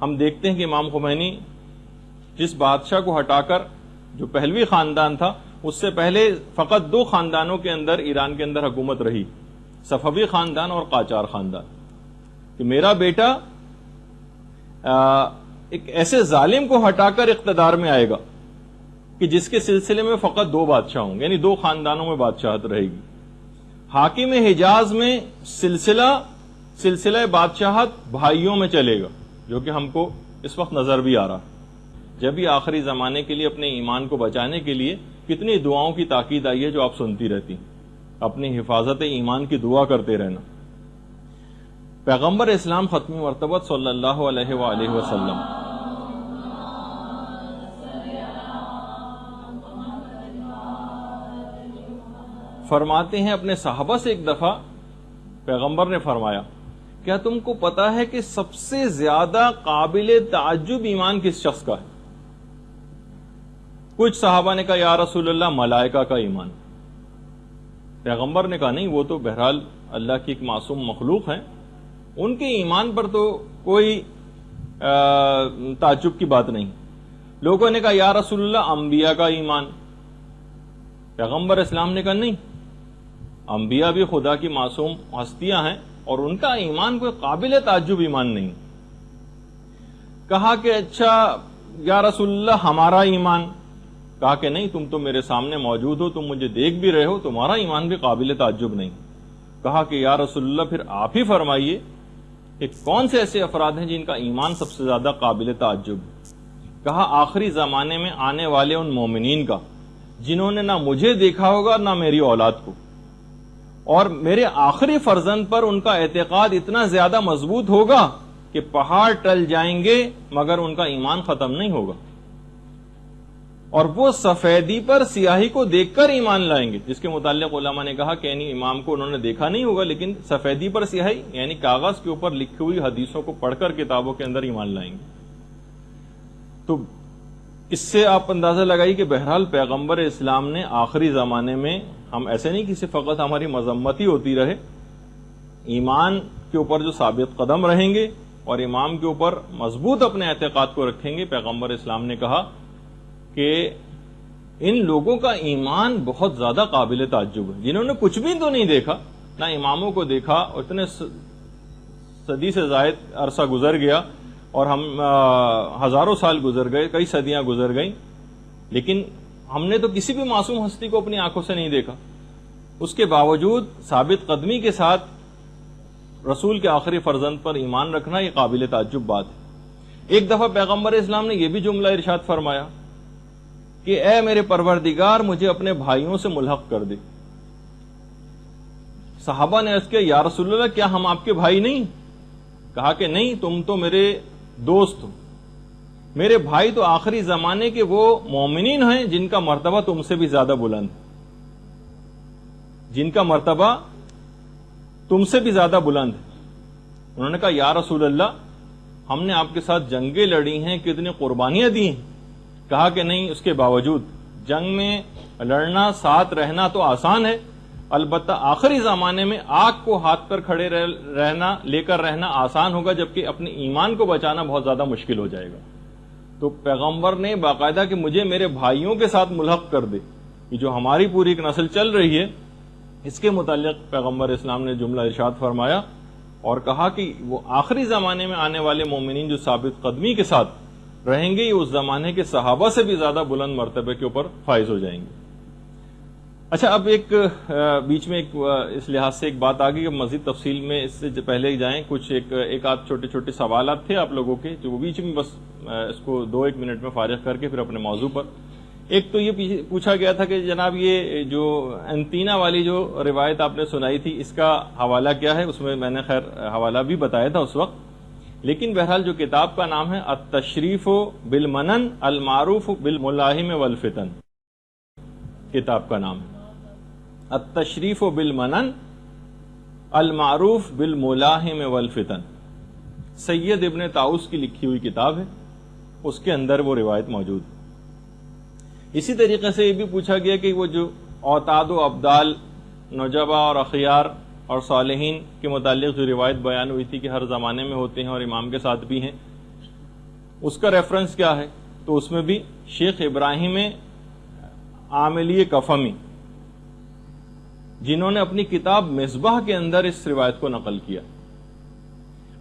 ہم دیکھتے ہیں کہ امام خمینی جس بادشاہ کو ہٹا کر جو پہلوی خاندان تھا، اس سے پہلے فقط 2 خاندانوں کے اندر ایران کے اندر حکومت رہی، صفوی خاندان اور قاجار خاندان. کہ میرا بیٹا ایک ایسے ظالم کو ہٹا کر اقتدار میں آئے گا کہ جس کے سلسلے میں فقط 2 بادشاہ ہوں گے، یعنی 2 خاندانوں میں بادشاہت رہے گی. حاکم حجاز میں سلسلہ بادشاہت بھائیوں میں چلے گا، جو کہ ہم کو اس وقت نظر بھی آ رہا. جب بھی آخری زمانے کے لیے اپنے ایمان کو بچانے کے لیے کتنی دعاؤں کی تاکید آئی ہے جو آپ سنتی رہتی. اپنی حفاظت ایمان کی دعا کرتے رہنا. پیغمبر اسلام ختم مرتبت صلی اللہ علیہ وآلہ وسلم فرماتے ہیں، اپنے صحابہ سے ایک دفعہ پیغمبر نے فرمایا، کیا تم کو پتا ہے کہ سب سے زیادہ قابل تعجب ایمان کس شخص کا ہے؟ کچھ صحابہ نے کہا یا رسول اللہ ملائکہ کا ایمان. پیغمبر نے کہا نہیں، وہ تو بہرحال اللہ کی ایک معصوم مخلوق ہیں، ان کے ایمان پر تو کوئی تعجب کی بات نہیں. لوگوں نے کہا یا رسول اللہ انبیاء کا ایمان. پیغمبر اسلام نے کہا نہیں، انبیاء بھی خدا کی معصوم ہستیاں ہیں اور ان کا ایمان کوئی قابل تعجب ایمان نہیں. کہا کہ اچھا یا رسول اللہ ہمارا ایمان. کہا کہ نہیں، تم تو میرے سامنے موجود ہو، تم مجھے دیکھ بھی رہے ہو، تمہارا ایمان بھی قابل تعجب نہیں. کہا کہ یا رسول اللہ پھر آپ ہی فرمائیے کہ کون سے ایسے افراد ہیں جن کا ایمان سب سے زیادہ قابل تعجب. کہا آخری زمانے میں آنے والے ان مومنین کا جنہوں نے نہ مجھے دیکھا ہوگا نہ میری اولاد کو، اور میرے آخری فرزند پر ان کا اعتقاد اتنا زیادہ مضبوط ہوگا کہ پہاڑ ٹل جائیں گے مگر ان کا ایمان ختم نہیں ہوگا، اور وہ سفیدی پر سیاہی کو دیکھ کر ایمان لائیں گے، جس کے متعلق علماء نے کہا کہ یعنی امام کو انہوں نے دیکھا نہیں ہوگا لیکن سفیدی پر سیاہی یعنی کاغذ کے اوپر لکھی ہوئی حدیثوں کو پڑھ کر کتابوں کے اندر ایمان لائیں گے۔ تو اس سے آپ اندازہ لگائی کہ بہرحال پیغمبر اسلام نے آخری زمانے میں، ہم ایسے نہیں کہ فقط ہماری مذمت ہی ہوتی رہے، ایمان کے اوپر جو ثابت قدم رہیں گے اور امام کے اوپر مضبوط اپنے اعتقاد کو رکھیں گے، پیغمبر اسلام نے کہا کہ ان لوگوں کا ایمان بہت زیادہ قابل تعجب ہے، جنہوں نے کچھ بھی تو نہیں دیکھا، نہ اماموں کو دیکھا، اور اتنے صدی سے زائد عرصہ گزر گیا اور ہم ہزاروں سال گزر گئے، کئی صدیاں گزر گئیں، لیکن ہم نے تو کسی بھی معصوم ہستی کو اپنی آنکھوں سے نہیں دیکھا، اس کے باوجود ثابت قدمی کے ساتھ رسول کے آخری فرزند پر ایمان رکھنا یہ قابل تعجب بات ہے۔ ایک دفعہ پیغمبر اسلام نے یہ بھی جملہ ارشاد فرمایا کہ اے میرے پروردگار مجھے اپنے بھائیوں سے ملحق کر دے۔ صحابہ نے عرض کیا یا رسول اللہ کیا ہم آپ کے بھائی نہیں؟ کہا کہ نہیں، تم تو میرے دوست ہو، میرے بھائی تو آخری زمانے کے وہ مومنین ہیں جن کا مرتبہ تم سے بھی زیادہ بلند، جن کا مرتبہ تم سے بھی زیادہ بلند ہے۔ انہوں نے کہا یا رسول اللہ ہم نے آپ کے ساتھ جنگیں لڑی ہیں، کتنی قربانیاں دی ہیں۔ کہا کہ نہیں، اس کے باوجود جنگ میں لڑنا، ساتھ رہنا تو آسان ہے، البتہ آخری زمانے میں آگ کو ہاتھ پر کھڑے رہنا، لے کر رہنا آسان ہوگا، جبکہ اپنے ایمان کو بچانا بہت زیادہ مشکل ہو جائے گا۔ تو پیغمبر نے باقاعدہ کہ مجھے میرے بھائیوں کے ساتھ ملحق کر دے، کہ جو ہماری پوری ایک نسل چل رہی ہے، اس کے متعلق پیغمبر اسلام نے جملہ ارشاد فرمایا اور کہا کہ وہ آخری زمانے میں آنے والے مومنین جو ثابت قدمی کے ساتھ رہیں گے، یہ اس زمانے کے صحابہ سے بھی زیادہ بلند مرتبے کے اوپر فائز ہو جائیں گے۔ اچھا، اب ایک بیچ میں اس لحاظ سے ایک بات آ گئی کہ مزید تفصیل میں اس سے پہلے جائیں، کچھ ایک آدھ چھوٹے چھوٹے سوالات تھے آپ لوگوں کے، جو بیچ میں بس اس کو 2-1 منٹ میں فارغ کر کے پھر اپنے موضوع پر۔ ایک تو یہ پوچھا گیا تھا کہ جناب یہ جو انتینا والی جو روایت آپ نے سنائی تھی، اس کا حوالہ کیا ہے؟ اس میں نے خیر حوالہ بھی بتایا تھا اس وقت، لیکن بہرحال جو کتاب کا نام ہے التشریف بالمنن المعروف بالملاحم والفتن، کتاب کا نام ہے التشریف بالمنن المعروف بالملاحم والفتن، سید ابن طاؤس کی لکھی ہوئی کتاب ہے، اس کے اندر وہ روایت موجود ہے۔ اسی طریقے سے یہ بھی پوچھا گیا کہ وہ جو اوتاد و ابدال، نجبا اور اخیار اور صالحین کے متعلق جو روایت بیان ہوئی تھی کہ ہر زمانے میں ہوتے ہیں اور امام کے ساتھ بھی ہیں، اس کا ریفرنس کیا ہے؟ تو اس میں بھی شیخ ابراہیم عاملی کفمی، جنہوں نے اپنی کتاب مصباح کے اندر اس روایت کو نقل کیا۔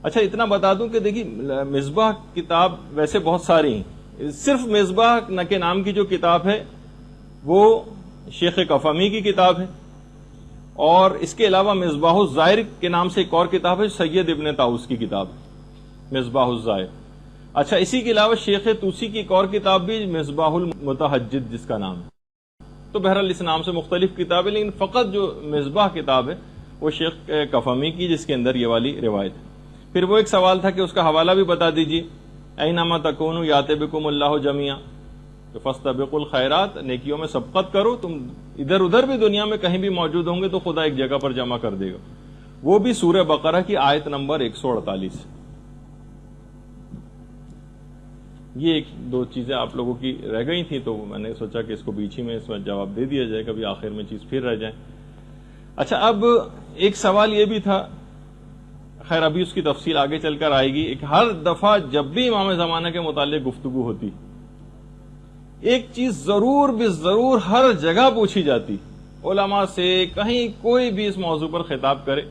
اچھا، اتنا بتا دوں کہ دیکھیے مصباح کتاب ویسے بہت ساری ہیں، صرف مصباح کے نام کی جو کتاب ہے وہ شیخ کفمی کی کتاب ہے، اور اس کے علاوہ مصباح الزائر کے نام سے ایک اور کتاب ہے، سید ابن طاؤس کی کتاب مصباح الزائر۔ اچھا، اسی کے علاوہ شیخ طوسی کی ایک اور کتاب بھی مصباح المتہجد جس کا نام ہے۔ تو بہرحال اس نام سے مختلف کتابیں، لیکن فقط جو مصباح کتاب ہے وہ شیخ کفمی کی، جس کے اندر یہ والی روایت ہے۔ پھر وہ ایک سوال تھا کہ اس کا حوالہ بھی بتا دیجیے، اینما تکونوا یات بکم اللہ جمیعا، تو فاستبقوا الخیرات، نیکیوں میں سبقت کرو، تم ادھر ادھر بھی دنیا میں کہیں بھی موجود ہوں گے تو خدا ایک جگہ پر جمع کر دے گا۔ وہ بھی سورہ بقرہ کی آیت نمبر 148۔ یہ 1-2 چیزیں آپ لوگوں کی رہ گئی تھیں، تو میں نے سوچا کہ اس کو بیچ ہی میں اس میں جواب دے دیا جائے، کبھی آخر میں چیز پھر رہ جائے۔ اچھا، اب ایک سوال یہ بھی تھا، خیر ابھی اس کی تفصیل آگے چل کر آئے گی، ایک ہر دفعہ جب بھی امام زمانہ کے متعلق گفتگو ہوتی، ایک چیز ضرور بھی ضرور ہر جگہ پوچھی جاتی علماء سے، کہیں کوئی بھی اس موضوع پر خطاب کرے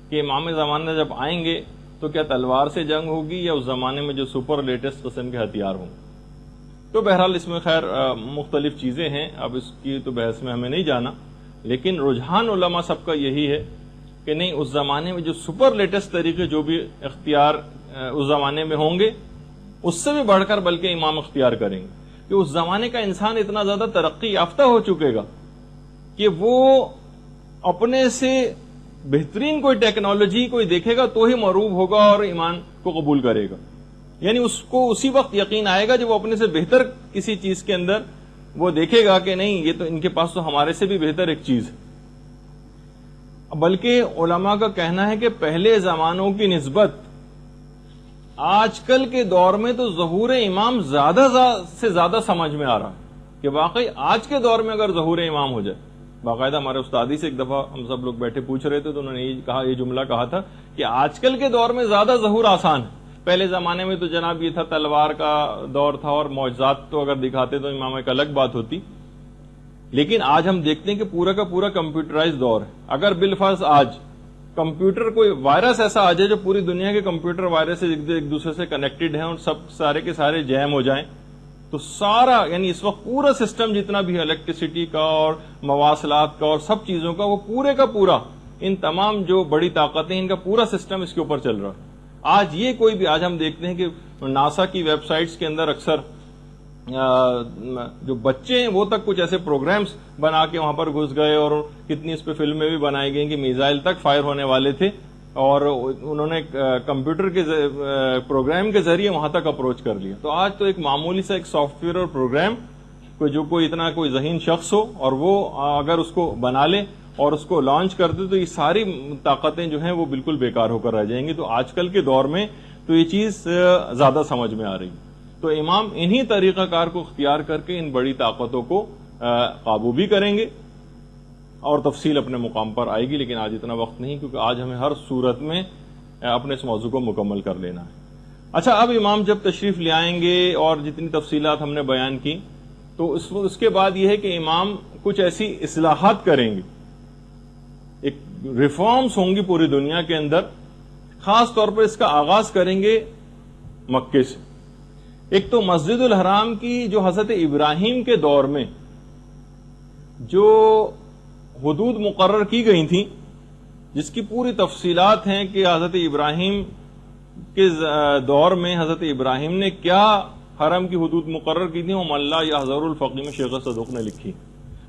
کہ امام زمانہ جب آئیں گے تو کیا تلوار سے جنگ ہوگی یا اس زمانے میں جو سپر لیٹسٹ قسم کے ہتھیار ہوں۔ تو بہرحال اس میں خیر مختلف چیزیں ہیں، اب اس کی تو بحث میں ہمیں نہیں جانا، لیکن رجحان علماء سب کا یہی ہے کہ نہیں، اس زمانے میں جو سپر لیٹسٹ طریقے جو بھی اختیار اس زمانے میں ہوں گے اس سے بھی بڑھ کر بلکہ امام اختیار کریں گے کہ اس زمانے کا انسان اتنا زیادہ ترقی یافتہ ہو چکے گا کہ وہ اپنے سے بہترین کوئی ٹیکنالوجی کوئی دیکھے گا تو ہی مروب ہوگا اور ایمان کو قبول کرے گا. یعنی اس کو اسی وقت یقین آئے گا جب وہ اپنے سے بہتر کسی چیز کے اندر وہ دیکھے گا کہ نہیں یہ تو ان کے پاس تو ہمارے سے بھی بہتر ایک چیز ہے. بلکہ علماء کا کہنا ہے کہ پہلے زمانوں کی نسبت آج کل کے دور میں تو ظہور امام زیادہ سے زیادہ سمجھ میں آ رہا ہے کہ واقعی آج کے دور میں اگر ظہور امام ہو جائے. باقاعدہ ہمارے استادی سے ایک دفعہ ہم سب لوگ بیٹھے پوچھ رہے تھے تو انہوں نے یہ جملہ کہا تھا کہ آج کل کے دور میں زیادہ ظہور آسان ہے. پہلے زمانے میں تو جناب یہ تھا تلوار کا دور تھا اور معجزات تو اگر دکھاتے تو امام ایک الگ بات ہوتی. لیکن آج ہم دیکھتے ہیں کہ پورا کا پورا کمپیوٹرائز دور ہے. اگر بالفرض آج کمپیوٹر کوئی وائرس ایسا آ جائے جو پوری دنیا کے کمپیوٹر وائرس ایک دوسرے سے کنیکٹڈ ہیں اور سب سارے کے سارے جیم ہو جائیں تو سارا یعنی اس وقت پورا سسٹم جتنا بھی الیکٹریسٹی کا اور مواصلات کا اور سب چیزوں کا وہ پورے کا پورا ان تمام جو بڑی طاقتیں ان کا پورا سسٹم اس کے اوپر چل رہا ہے. آج یہ کوئی بھی آج ہم دیکھتے ہیں کہ ناسا کی ویب سائٹس کے اندر اکثر جو بچے ہیں وہ تک کچھ ایسے پروگرامز بنا کے وہاں پر گھس گئے اور کتنی اس پہ فلمیں بھی بنائی گئی کہ میزائل تک فائر ہونے والے تھے اور انہوں نے کمپیوٹر کے پروگرام کے ذریعے وہاں تک اپروچ کر لیا. تو آج تو ایک معمولی سا ایک سافٹ ویئر اور پروگرام جو کوئی اتنا کوئی ذہین شخص ہو اور وہ اگر اس کو بنا لے اور اس کو لانچ کر دے تو یہ ساری طاقتیں جو ہیں وہ بالکل بیکار ہو کر رہ جائیں گی. تو آج کل کے دور میں تو یہ چیز زیادہ سمجھ میں آ رہی. تو امام انہی طریقہ کار کو اختیار کر کے ان بڑی طاقتوں کو قابو بھی کریں گے اور تفصیل اپنے مقام پر آئے گی. لیکن آج اتنا وقت نہیں کیونکہ آج ہمیں ہر صورت میں اپنے اس موضوع کو مکمل کر لینا ہے. اچھا اب امام جب تشریف لے آئیں گے اور جتنی تفصیلات ہم نے بیان کی تو اس کے بعد یہ ہے کہ امام کچھ ایسی اصلاحات کریں گے, ایک ریفارمز ہوں گی پوری دنیا کے اندر. خاص طور پر اس کا آغاز کریں گے مکے سے. ایک تو مسجد الحرام کی جو حضرت ابراہیم کے دور میں جو حدود مقرر کی گئی تھیں جس کی پوری تفصیلات ہیں کہ حضرت ابراہیم کے دور میں حضرت ابراہیم نے کیا حرم کی حدود مقرر کی تھی, وہ ملا یا حضر الفقی میں شیخ صدوق نے لکھی.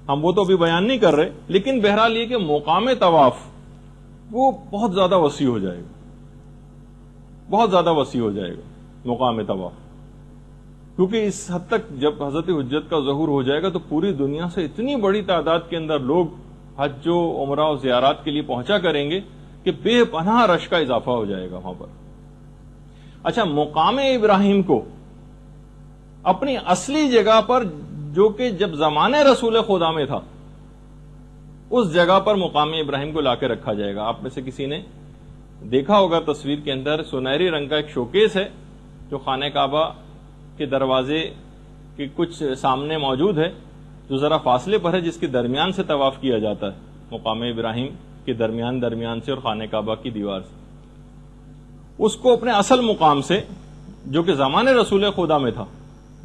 ہم وہ تو ابھی بیان نہیں کر رہے لیکن بہرحال یہ کہ مقام طواف وہ بہت زیادہ وسیع ہو جائے گا, بہت زیادہ وسیع ہو جائے گا مقام طواف. کیونکہ اس حد تک جب حضرت حجت کا ظہور ہو جائے گا تو پوری دنیا سے اتنی بڑی تعداد کے اندر لوگ حج و عمرہ و زیارات کے لیے پہنچا کریں گے کہ بے پناہ رش کا اضافہ ہو جائے گا وہاں پر. اچھا مقام ابراہیم کو اپنی اصلی جگہ پر جو کہ جب زمانے رسول خدا میں تھا اس جگہ پر مقام ابراہیم کو لا کے رکھا جائے گا. آپ میں سے کسی نے دیکھا ہوگا تصویر کے اندر سنہری رنگ کا ایک شوکیس ہے جو خانہ کعبہ کے دروازے کے کچھ سامنے موجود ہے جو ذرا فاصلے پر ہے جس کے درمیان سے طواف کیا جاتا ہے مقام ابراہیم کے درمیان سے اور خانہ کعبہ کی دیوار سے. اس کو اپنے اصل مقام سے جو کہ زمانے رسول خدا میں تھا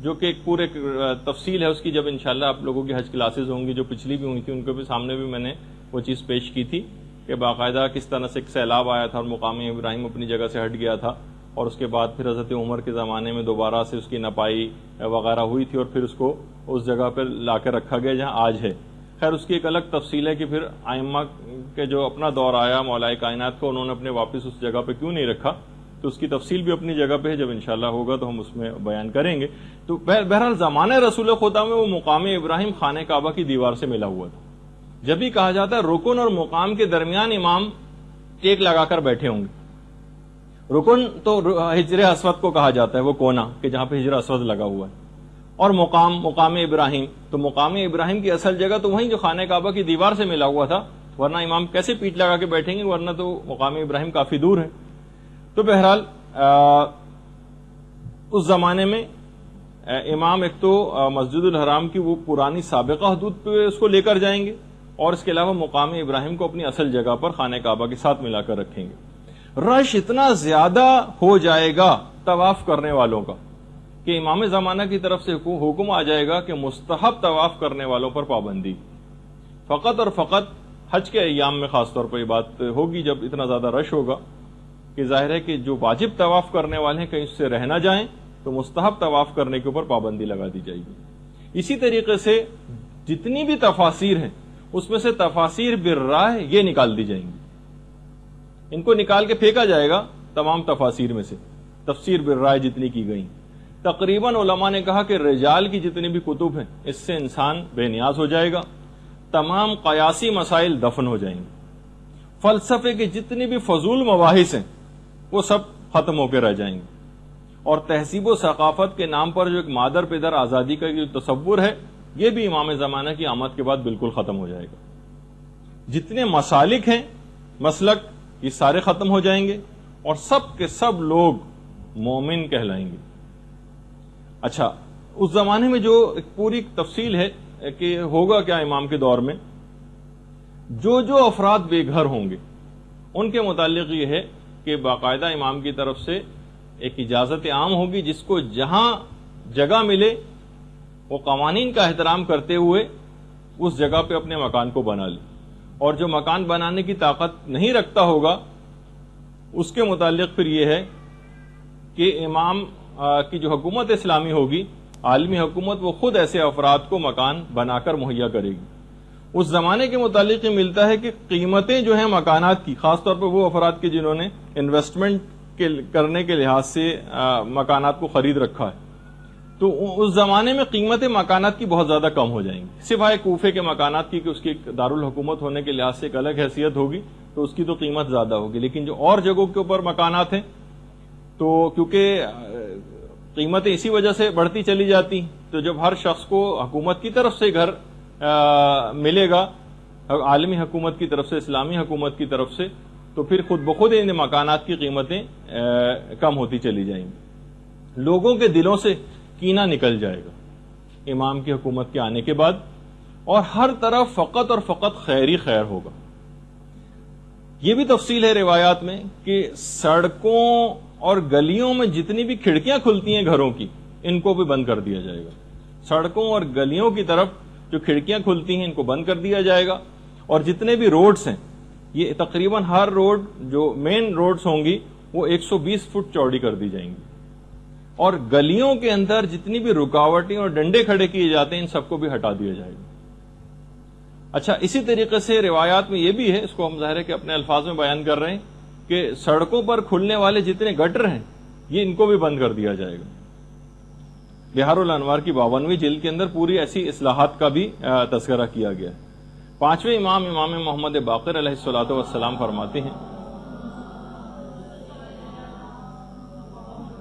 جو کہ ایک پورے تفصیل ہے اس کی جب انشاءاللہ آپ لوگوں کی حج کلاسز ہوں گی جو پچھلی بھی ہوئی تھی ان کے بھی سامنے بھی میں نے وہ چیز پیش کی تھی کہ باقاعدہ کس طرح سے ایک سیلاب آیا تھا اور مقام ابراہیم اپنی جگہ سے ہٹ گیا تھا اور اس کے بعد پھر حضرت عمر کے زمانے میں دوبارہ سے اس کی نپائی وغیرہ ہوئی تھی اور پھر اس کو اس جگہ پہ لا کے رکھا گیا جہاں آج ہے. خیر اس کی ایک الگ تفصیل ہے کہ پھر ائمہ کے جو اپنا دور آیا مولا کائنات کو انہوں نے اپنے واپس اس جگہ پہ کیوں نہیں رکھا تو اس کی تفصیل بھی اپنی جگہ پہ ہے, جب انشاءاللہ ہوگا تو ہم اس میں بیان کریں گے. تو بہرحال زمانے رسول خدا میں وہ مقام ابراہیم خانہ کعبہ کی دیوار سے ملا ہوا تھا. جب بھی کہا جاتا ہے رکن اور مقام کے درمیان امام ٹیک لگا کر بیٹھے ہوں گے. رکن تو حجر اسود کو کہا جاتا ہے, وہ کونا کہ جہاں پہ حجر اسود لگا ہوا ہے, اور مقام ابراہیم تو مقام ابراہیم کی اصل جگہ تو وہیں جو خانہ کعبہ کی دیوار سے ملا ہوا تھا, ورنہ امام کیسے پیٹ لگا کے بیٹھیں گے, ورنہ تو مقام ابراہیم کافی دور ہے. تو بہرحال اس زمانے میں امام ایک تو مسجد الحرام کی وہ پرانی سابقہ حدود پہ اس کو لے کر جائیں گے اور اس کے علاوہ مقام ابراہیم کو اپنی اصل جگہ پر خانہ کعبہ کے ساتھ ملا کر رکھیں گے. رش اتنا زیادہ ہو جائے گا طواف کرنے والوں کا کہ امام زمانہ کی طرف سے حکم آ جائے گا کہ مستحب طواف کرنے والوں پر پابندی, فقط اور فقط حج کے ایام میں خاص طور پر یہ بات ہوگی جب اتنا زیادہ رش ہوگا کہ ظاہر ہے کہ جو واجب طواف کرنے والے ہیں کہیں اس سے رہ نہ جائیں, تو مستحب طواف کرنے کے اوپر پابندی لگا دی جائے گی۔ اسی طریقے سے جتنی بھی تفاسیر ہیں اس میں سے تفاسیر بالرائے یہ نکال دی جائیں گی، ان کو نکال کے پھینکا جائے گا تمام تفاسیر میں سے، تفسیر بالرائے جتنی کی گئی۔ تقریباً علماء نے کہا کہ رجال کی جتنی بھی کتب ہیں اس سے انسان بے نیاز ہو جائے گا، تمام قیاسی مسائل دفن ہو جائیں گے، فلسفے کے جتنے بھی فضول مباحث ہیں وہ سب ختم ہو کے رہ جائیں گے، اور تہذیب و ثقافت کے نام پر جو ایک مادر پدر آزادی کا جو تصور ہے یہ بھی امام زمانہ کی آمد کے بعد بالکل ختم ہو جائے گا۔ جتنے مسالک ہیں، مسلک، یہ سارے ختم ہو جائیں گے اور سب کے سب لوگ مومن کہلائیں گے۔ اچھا، اس زمانے میں جو ایک پوری تفصیل ہے کہ ہوگا کیا امام کے دور میں، جو افراد بے گھر ہوں گے ان کے متعلق یہ ہے کہ باقاعدہ امام کی طرف سے ایک اجازت عام ہوگی، جس کو جہاں جگہ ملے وہ قوانین کا احترام کرتے ہوئے اس جگہ پہ اپنے مکان کو بنا لے، اور جو مکان بنانے کی طاقت نہیں رکھتا ہوگا اس کے متعلق پھر یہ ہے کہ امام کی جو حکومت اسلامی ہوگی، عالمی حکومت، وہ خود ایسے افراد کو مکان بنا کر مہیا کرے گی۔ اس زمانے کے متعلق یہ ملتا ہے کہ قیمتیں جو ہیں مکانات کی، خاص طور پر وہ افراد کے جنہوں نے انویسٹمنٹ کرنے کے لحاظ سے مکانات کو خرید رکھا ہے، تو اس زمانے میں قیمتیں مکانات کی بہت زیادہ کم ہو جائیں گی، سوائے کوفے کے مکانات کی کہ اس کی دارالحکومت ہونے کے لحاظ سے ایک الگ حیثیت ہوگی تو اس کی تو قیمت زیادہ ہوگی، لیکن جو اور جگہوں کے اوپر مکانات ہیں تو کیونکہ قیمتیں اسی وجہ سے بڑھتی چلی جاتی، تو جب ہر شخص کو حکومت کی طرف سے گھر ملے گا، عالمی حکومت کی طرف سے، اسلامی حکومت کی طرف سے، تو پھر خود بخود ان مکانات کی قیمتیں کم ہوتی چلی جائیں گی، لوگوں کے دلوں سے کینہ نکل جائے گا امام کی حکومت کے آنے کے بعد، اور ہر طرف فقط اور فقط خیر ہی خیر ہوگا۔ یہ بھی تفصیل ہے روایات میں کہ سڑکوں اور گلیوں میں جتنی بھی کھڑکیاں کھلتی ہیں گھروں کی، ان کو بھی بند کر دیا جائے گا، سڑکوں اور گلیوں کی طرف جو کھڑکیاں کھلتی ہیں ان کو بند کر دیا جائے گا، اور جتنے بھی روڈز ہیں، یہ تقریباً ہر روڈ جو مین روڈز ہوں گی وہ 120 فٹ چوڑی کر دی جائیں گی، اور گلیوں کے اندر جتنی بھی رکاوٹیں اور ڈنڈے کھڑے کیے جاتے ہیں ان سب کو بھی ہٹا دیا جائے گا۔ اچھا، اسی طریقے سے روایات میں یہ بھی ہے، اس کو ہم ظاہر ہے کہ اپنے الفاظ میں بیان کر رہے ہیں، کہ سڑکوں پر کھلنے والے جتنے گٹر ہیں یہ ان کو بھی بند کر دیا جائے گا۔ بہار الانوار کی 52ویں جلد کے اندر پوری ایسی اصلاحات کا بھی تذکرہ کیا گیا ہے۔ 5ویں امام محمد باقر علیہ الصلوۃ والسلام فرماتے ہیں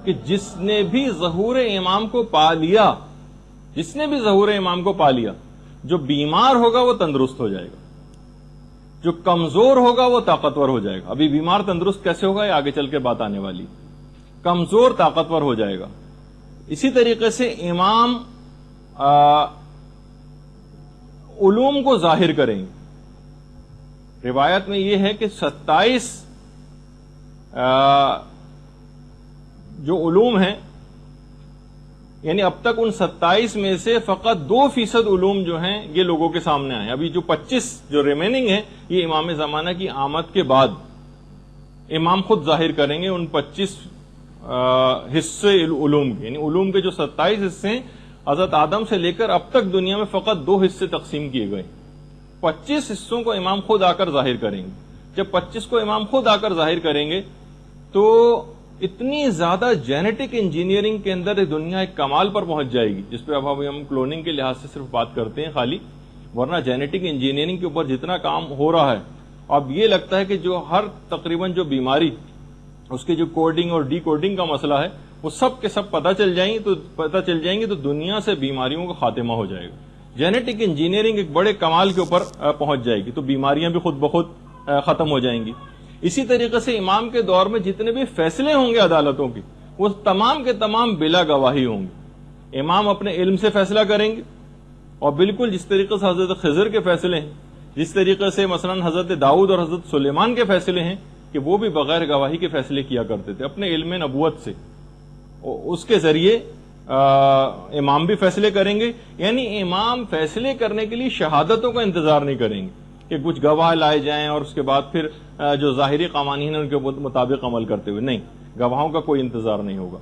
کہ جس نے بھی ظہور امام کو پا لیا، جس نے بھی ظہور امام کو پا لیا، جو بیمار ہوگا وہ تندرست ہو جائے گا، جو کمزور ہوگا وہ طاقتور ہو جائے گا۔ ابھی بیمار تندرست کیسے ہوگا یہ آگے چل کے بات آنے والی، کمزور طاقتور ہو جائے گا۔ اسی طریقے سے امام علوم کو ظاہر کریں گے۔ روایت میں یہ ہے کہ 27 جو علوم ہیں، یعنی اب تک ان 27 میں سے فقط 2% علوم جو ہیں یہ لوگوں کے سامنے آئے، ابھی جو 25 جو ریمیننگ ہیں یہ امام زمانہ کی آمد کے بعد امام خود ظاہر کریں گے، ان 25 حصے علوم کے، یعنی علوم کے جو 27 حصے ہیں حضرت آدم سے لے کر اب تک دنیا میں فقط 2 حصے تقسیم کیے گئے، 25 حصوں کو امام خود آ کر ظاہر کریں گے۔ جب 25 کو امام خود آ کر ظاہر کریں گے تو اتنی زیادہ جینیٹک انجینئرنگ کے اندر دنیا ایک کمال پر پہنچ جائے گی، جس پہ اب ہم کلوننگ کے لحاظ سے صرف بات کرتے ہیں خالی، ورنہ جینیٹک انجینئرنگ کے اوپر جتنا کام ہو رہا ہے، اب یہ لگتا ہے کہ جو ہر تقریباً جو بیماری، اس کے جو کوڈنگ اور ڈی کوڈنگ کا مسئلہ ہے وہ سب کے سب پتہ چل جائیں گی تو دنیا سے بیماریوں کا خاتمہ ہو جائے گا۔ جینیٹک انجینئرنگ ایک بڑے کمال کے اوپر پہنچ جائے گی تو بیماریاں بھی خود بخود ختم ہو جائیں گی۔ اسی طریقے سے امام کے دور میں جتنے بھی فیصلے ہوں گے عدالتوں کے، وہ تمام کے تمام بلا گواہی ہوں گے۔ امام اپنے علم سے فیصلہ کریں گے، اور بالکل جس طریقے سے حضرت خضر کے فیصلے ہیں، جس طریقے سے مثلا حضرت داؤد اور حضرت سلیمان کے فیصلے ہیں کہ وہ بھی بغیر گواہی کے فیصلے کیا کرتے تھے اپنے علم نبوت سے، اس کے ذریعے امام بھی فیصلے کریں گے۔ یعنی امام فیصلے کرنے کے لیے شہادتوں کا انتظار نہیں کریں گے کہ کچھ گواہ لائے جائیں اور اس کے بعد پھر جو ظاہری قوانین ہیں ان کے مطابق عمل کرتے ہوئے، نہیں، گواہوں کا کوئی انتظار نہیں ہوگا۔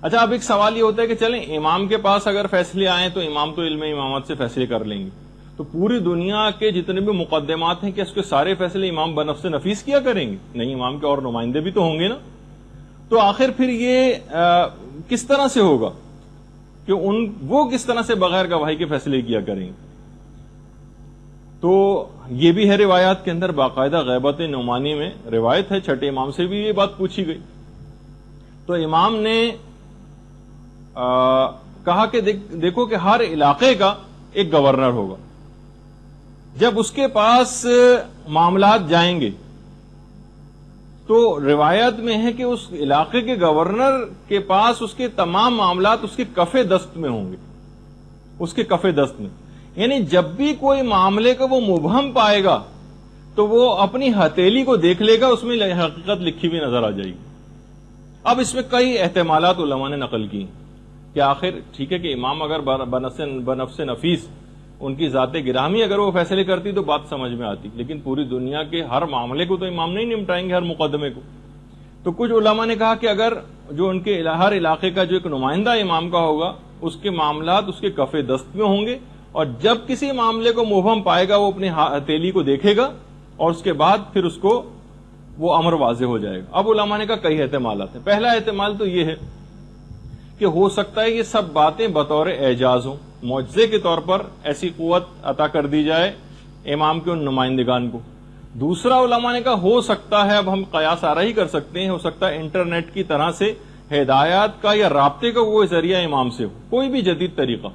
اچھا، اب ایک سوال یہ ہوتا ہے کہ چلیں امام کے پاس اگر فیصلے آئیں تو امام تو علم امامت سے فیصلے کر لیں گے، تو پوری دنیا کے جتنے بھی مقدمات ہیں کہ اس کے سارے فیصلے امام بنفس نفیس کیا کریں گے؟ نہیں، امام کے اور نمائندے بھی تو ہوں گے نا. تو آخر پھر یہ کس طرح سے ہوگا کہ وہ کس طرح سے بغیر گواہی کے فیصلے کیا کریں گے؟ تو یہ بھی ہے روایات کے اندر باقاعدہ غیبت نعمانی میں روایت ہے، چھٹے امام سے بھی یہ بات پوچھی گئی. تو امام نے کہا کہ دیکھو کہ ہر علاقے کا ایک گورنر ہوگا، جب اس کے پاس معاملات جائیں گے تو روایت میں ہے کہ اس علاقے کے گورنر کے پاس اس کے تمام معاملات اس کے کف دست میں ہوں گے، اس کے کف دست میں. یعنی جب بھی کوئی معاملے کو وہ مبہم پائے گا تو وہ اپنی ہتھیلی کو دیکھ لے گا، اس میں حقیقت لکھی ہوئی نظر آ جائے گی. اب اس میں کئی احتمالات علماء نے نقل کی کہ آخر ٹھیک ہے کہ امام اگر بنفس نفیس ان کی ذات گرامی اگر وہ فیصلے کرتی تو بات سمجھ میں آتی، لیکن پوری دنیا کے ہر معاملے کو تو امام نہیں نمٹائیں گے، ہر مقدمے کو. تو کچھ علماء نے کہا کہ اگر جو ان کے ہر علاقے کا جو ایک نمائندہ امام کا ہوگا اس کے معاملات اس کے کف دست میں ہوں گے، اور جب کسی معاملے کو مبہم پائے گا وہ اپنی ہتھیلی کو دیکھے گا اور اس کے بعد پھر اس کو وہ امر واضح ہو جائے گا. اب علماء نے کہا کئی احتمالات ہیں. پہلا احتمال تو یہ ہے کہ ہو سکتا ہے یہ سب باتیں بطور اعجاز ہوں، معجزے کے طور پر ایسی قوت عطا کر دی جائے امام کے ان نمائندگان کو. دوسرا علماء نے کہا ہو سکتا ہے، اب ہم قیاس آرا ہی کر سکتے ہیں، ہو سکتا ہے انٹرنیٹ کی طرح سے ہدایات کا یا رابطے کا وہ ذریعہ امام سے ہو، کوئی بھی جدید طریقہ.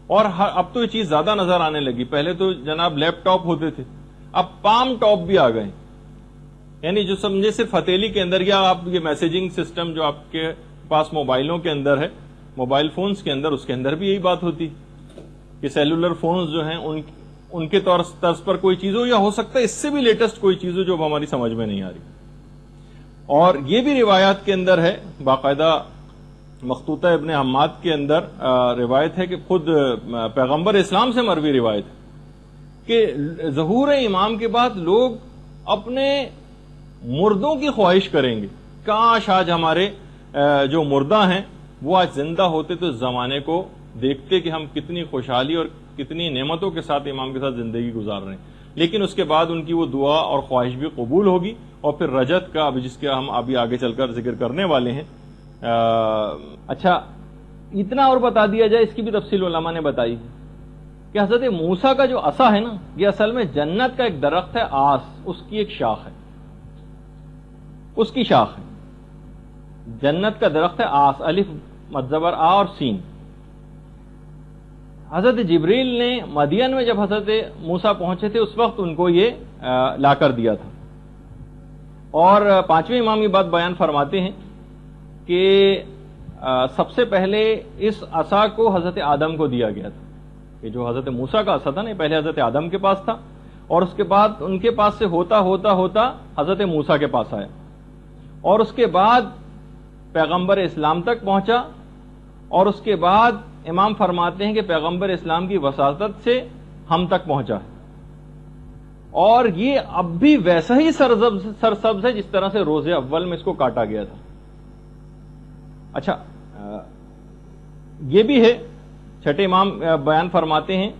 اور اب تو یہ چیز زیادہ نظر آنے لگی، پہلے تو جناب لیپ ٹاپ ہوتے تھے، اب پام ٹاپ بھی آ گئے. یعنی جو سمجھے صرف ہتھیلی کے اندر، یا آپ یہ میسیجنگ سسٹم جو آپ کے پاس موبائلوں کے اندر ہے، موبائل فونز کے اندر، اس کے اندر بھی یہی بات ہوتی کہ سیلولر فونز جو ہیں ان کے طرز پر کوئی چیز ہو، یا ہو سکتا ہے اس سے بھی لیٹسٹ کوئی چیز ہو جو ہماری سمجھ میں نہیں آ رہی. اور یہ بھی روایات کے اندر ہے، باقاعدہ مخطوطہ ابن حماد کے اندر روایت ہے کہ خود پیغمبر اسلام سے مروی روایت ہے کہ ظہور امام کے بعد لوگ اپنے مردوں کی خواہش کریں گے، کاش آج ہمارے جو مردہ ہیں وہ آج زندہ ہوتے تو اس زمانے کو دیکھتے کہ ہم کتنی خوشحالی اور کتنی نعمتوں کے ساتھ امام کے ساتھ زندگی گزار رہے ہیں. لیکن اس کے بعد ان کی وہ دعا اور خواہش بھی قبول ہوگی، اور پھر رجت کا جس کے ہم ابھی آگے چل کر ذکر کرنے والے ہیں. اچھا، اتنا اور بتا دیا جائے، اس کی بھی تفصیل علماء نے بتائی کہ حضرت موسیٰ کا جو عصا ہے نا، یہ اصل میں جنت کا ایک درخت ہے، آس، اس کی ایک شاخ ہے، اس کی شاخ ہے. جنت کا درخت ہے آس، الف مدزبر آ اور سین. حضرت جبریل نے مدین میں جب حضرت موسیٰ پہنچے تھے اس وقت ان کو یہ لا کر دیا تھا. اور پانچویں امام یہ بات بیان فرماتے ہیں کہ سب سے پہلے اس عصا کو حضرت آدم کو دیا گیا تھا، کہ جو حضرت موسیٰ کا عصا تھا نا، پہلے حضرت آدم کے پاس تھا، اور اس کے بعد ان کے پاس سے ہوتا ہوتا ہوتا حضرت موسیٰ کے پاس آیا، اور اس کے بعد پیغمبر اسلام تک پہنچا، اور اس کے بعد امام فرماتے ہیں کہ پیغمبر اسلام کی وساطت سے ہم تک پہنچا ہے. اور یہ اب بھی ویسا ہی سرسبز ہے جس طرح سے روز اول میں اس کو کاٹا گیا تھا. اچھا، یہ بھی ہے، چھٹے امام بیان فرماتے ہیں،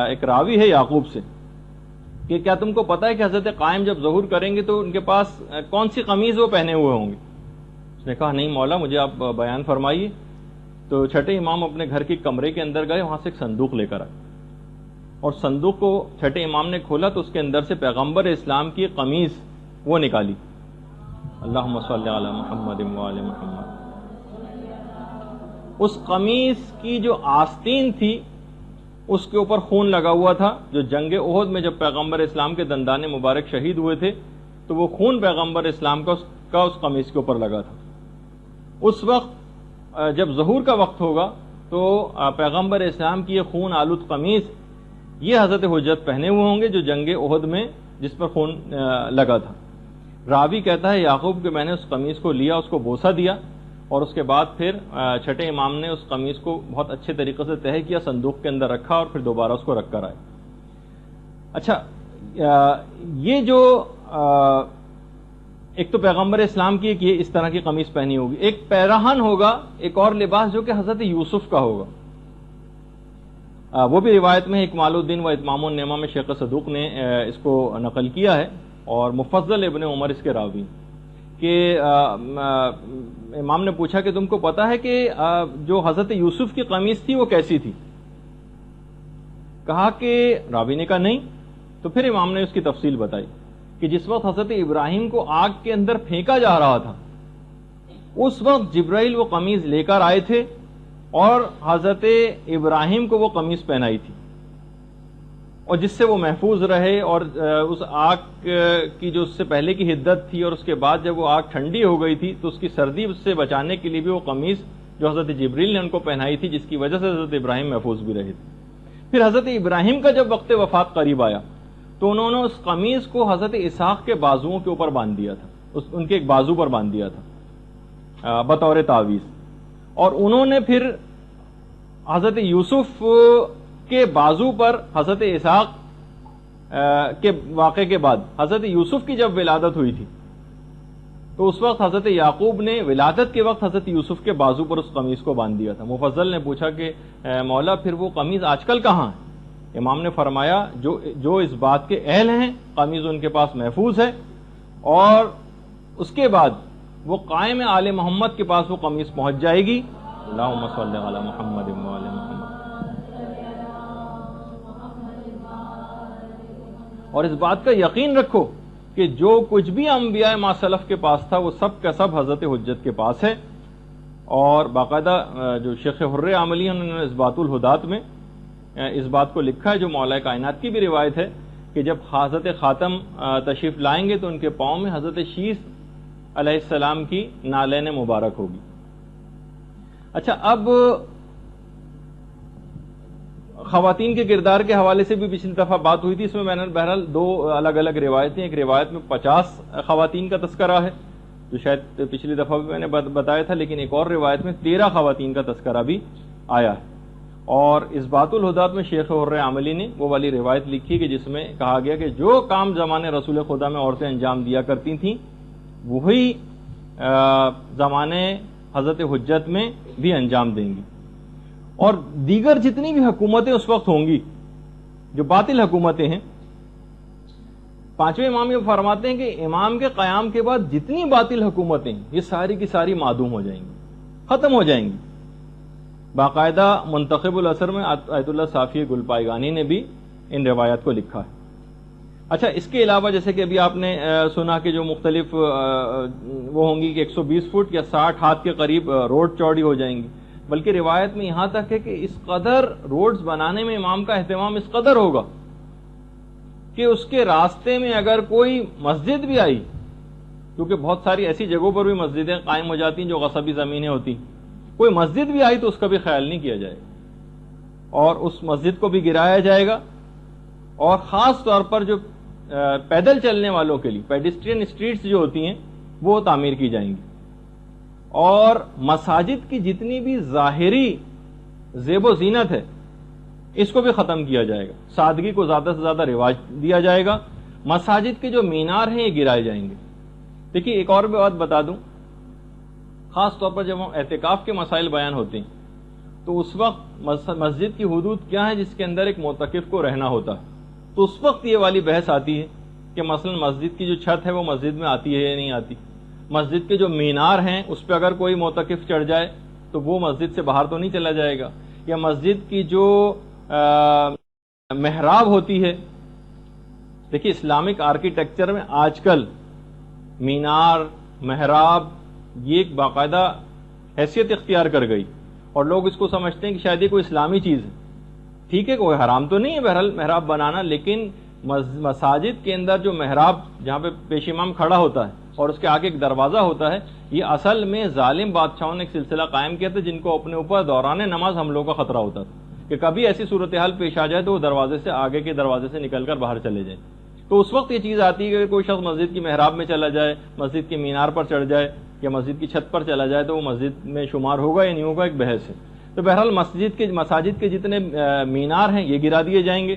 ایک راوی ہے یعقوب سے، کہ کیا تم کو پتا ہے کہ حضرت قائم جب ظہور کریں گے تو ان کے پاس کون سی قمیض وہ پہنے ہوئے ہوں گے؟ اس نے کہا نہیں مولا، مجھے آپ بیان فرمائیے. تو چھٹے امام اپنے گھر کے کمرے کے اندر گئے، وہاں سے ایک صندوق لے کر آئے، اور صندوق کو چھٹے امام نے کھولا تو اس کے اندر سے پیغمبر اسلام کی قمیض وہ نکالی. اللہم صلی علی محمد وآل محمد. اس قمیض کی جو آستین تھی اس کے اوپر خون لگا ہوا تھا، جو جنگ احد میں جب پیغمبر اسلام کے دندان مبارک شہید ہوئے تھے تو وہ خون پیغمبر اسلام کا اس قمیض کے اوپر لگا تھا. اس وقت جب ظہور کا وقت ہوگا تو پیغمبر اسلام کی یہ خون آلود قمیض یہ حضرت حجت پہنے ہوئے ہوں گے جو جنگ احد میں جس پر خون لگا تھا. راوی کہتا ہے یعقوب کہ میں نے اس قمیض کو لیا، اس کو بوسہ دیا، اور اس کے بعد پھر چھٹے امام نے اس قمیض کو بہت اچھے طریقے سے تہہ کیا، صندوق کے اندر رکھا، اور پھر دوبارہ اس کو رکھ کر آئے. اچھا، یہ جو ایک تو پیغمبر اسلام کی کہ اس طرح کی قمیص پہنی ہوگی، ایک پیراہن ہوگا، ایک اور لباس جو کہ حضرت یوسف کا ہوگا. وہ بھی روایت میں اکمال الدین و اتمام النعمہ میں شیخ صدوق نے اس کو نقل کیا ہے، اور مفضل ابن عمر اس کے راوی کہ امام نے پوچھا کہ تم کو پتا ہے کہ جو حضرت یوسف کی قمیص تھی وہ کیسی تھی؟ کہا کہ راوی نے کہا نہیں. تو پھر امام نے اس کی تفصیل بتائی کہ جس وقت حضرت ابراہیم کو آگ کے اندر پھینکا جا رہا تھا اس وقت جبرائیل وہ قمیض لے کر آئے تھے اور حضرت ابراہیم کو وہ قمیض پہنائی تھی، اور جس سے وہ محفوظ رہے، اور اس آگ کی جو اس سے پہلے کی حدت تھی اور اس کے بعد جب وہ آگ ٹھنڈی ہو گئی تھی تو اس کی سردی سے بچانے کے لیے بھی وہ قمیض جو حضرت جبریل نے ان کو پہنائی تھی، جس کی وجہ سے حضرت ابراہیم محفوظ بھی رہے تھے. پھر حضرت ابراہیم کا جب وقت وفات قریب آیا تو انہوں نے اس قمیض کو حضرت اسحاق کے بازوؤں کے اوپر باندھ دیا تھا، ان کے ایک بازو پر باندھ دیا تھا بطور تعویذ، اور انہوں نے پھر حضرت یوسف کے بازو پر حضرت اسحاق کے واقعے کے بعد حضرت یوسف کی جب ولادت ہوئی تھی تو اس وقت حضرت یعقوب نے ولادت کے وقت حضرت یوسف کے بازو پر اس قمیض کو باندھ دیا تھا. مفضل نے پوچھا کہ مولا پھر وہ قمیض آج کل کہاں ہے؟ امام نے فرمایا جو اس بات کے اہل ہیں قمیض ان کے پاس محفوظ ہے، اور اس کے بعد وہ قائم آل محمد کے پاس وہ قمیض پہنچ جائے گی. اللہم صلی علی محمد و آل محمد. اور اس بات کا یقین رکھو کہ جو کچھ بھی انبیاء ما سلف کے پاس تھا وہ سب کا سب حضرت حجت کے پاس ہے. اور باقاعدہ جو شیخ حر عاملی انہوں نے اثبات الہدات میں اس بات کو لکھا ہے، جو مولا کائنات کی بھی روایت ہے کہ جب حضرت خاتم تشریف لائیں گے تو ان کے پاؤں میں حضرت شیس علیہ السلام کی نالین مبارک ہوگی. اچھا، اب خواتین کے کردار کے حوالے سے بھی پچھلی دفعہ بات ہوئی تھی. اس میں میں نے بہرحال دو الگ الگ روایتیں، ایک روایت میں 50 خواتین کا تذکرہ ہے جو شاید پچھلی دفعہ بھی میں نے بتایا تھا، لیکن ایک اور روایت میں 13 خواتین کا تذکرہ بھی آیا ہے. اور اثبات الہدات میں شیخ حر عاملی نے وہ والی روایت لکھی کہ جس میں کہا گیا کہ جو کام زمانے رسول خدا میں عورتیں انجام دیا کرتی تھیں وہی زمانے حضرت حجت میں بھی انجام دیں گی. اور دیگر جتنی بھی حکومتیں اس وقت ہوں گی جو باطل حکومتیں ہیں، پانچویں امام یہ فرماتے ہیں کہ امام کے قیام کے بعد جتنی باطل حکومتیں یہ ساری کی ساری معدوم ہو جائیں گی، ختم ہو جائیں گی. باقاعدہ منتخب الاثر میں آیت اللہ صافی گلپائگانی نے بھی ان روایات کو لکھا ہے. اچھا، اس کے علاوہ جیسے کہ ابھی آپ نے سنا کہ جو مختلف وہ ہوں گی کہ 120 فٹ یا 60 ہاتھ کے قریب روڈ چوڑی ہو جائیں گی، بلکہ روایت میں یہاں تک ہے کہ اس قدر روڈز بنانے میں امام کا اہتمام اس قدر ہوگا کہ اس کے راستے میں اگر کوئی مسجد بھی آئی، کیونکہ بہت ساری ایسی جگہوں پر بھی مسجدیں قائم ہو جاتی ہیں جو غصبی زمینیں ہوتی ہیں، کوئی مسجد بھی آئی تو اس کا بھی خیال نہیں کیا جائے گا اور اس مسجد کو بھی گرایا جائے گا. اور خاص طور پر جو پیدل چلنے والوں کے لیے پیڈسٹرین اسٹریٹس جو ہوتی ہیں وہ تعمیر کی جائیں گی. اور مساجد کی جتنی بھی ظاہری زیب و زینت ہے اس کو بھی ختم کیا جائے گا، سادگی کو زیادہ سے زیادہ رواج دیا جائے گا. مساجد کے جو مینار ہیں یہ گرائے جائیں گے. دیکھیے، ایک اور بات بتا دوں، خاص طور پر جب ہم اعتکاف کے مسائل بیان ہوتے ہیں تو اس وقت مسجد کی حدود کیا ہے جس کے اندر ایک معتکف کو رہنا ہوتا ہے، تو اس وقت یہ والی بحث آتی ہے کہ مثلا مسجد کی جو چھت ہے وہ مسجد میں آتی ہے یا نہیں آتی. مسجد کے جو مینار ہیں اس پہ اگر کوئی معتکف چڑھ جائے تو وہ مسجد سے باہر تو نہیں چلا جائے گا. یا مسجد کی جو محراب ہوتی ہے، دیکھیے اسلامک آرکیٹیکچر میں آج کل مینار، محراب یہ ایک باقاعدہ حیثیت اختیار کر گئی اور لوگ اس کو سمجھتے ہیں کہ شاید یہ کوئی اسلامی چیز ہے. ٹھیک ہے، کوئی حرام تو نہیں ہے بہرحال محراب بنانا، لیکن مساجد کے اندر جو محراب جہاں پہ پیش امام کھڑا ہوتا ہے اور اس کے آگے ایک دروازہ ہوتا ہے، یہ اصل میں ظالم بادشاہوں نے ایک سلسلہ قائم کیا تھا جن کو اپنے اوپر دوران نماز حملوں کا خطرہ ہوتا تھا کہ کبھی ایسی صورتحال پیش آ جائے تو وہ دروازے سے آگے کے دروازے سے نکل کر باہر چلے جائیں. تو اس وقت یہ چیز آتی ہے کہ کوئی شخص مسجد کی محراب میں چلا جائے، مسجد کے مینار پر چڑھ جائے یا مسجد کی چھت پر چلا جائے تو وہ مسجد میں شمار ہوگا یا نہیں ہوگا، ایک بحث ہے. تو بہرحال مساجد کے جتنے مینار ہیں یہ گرا دیے جائیں گے.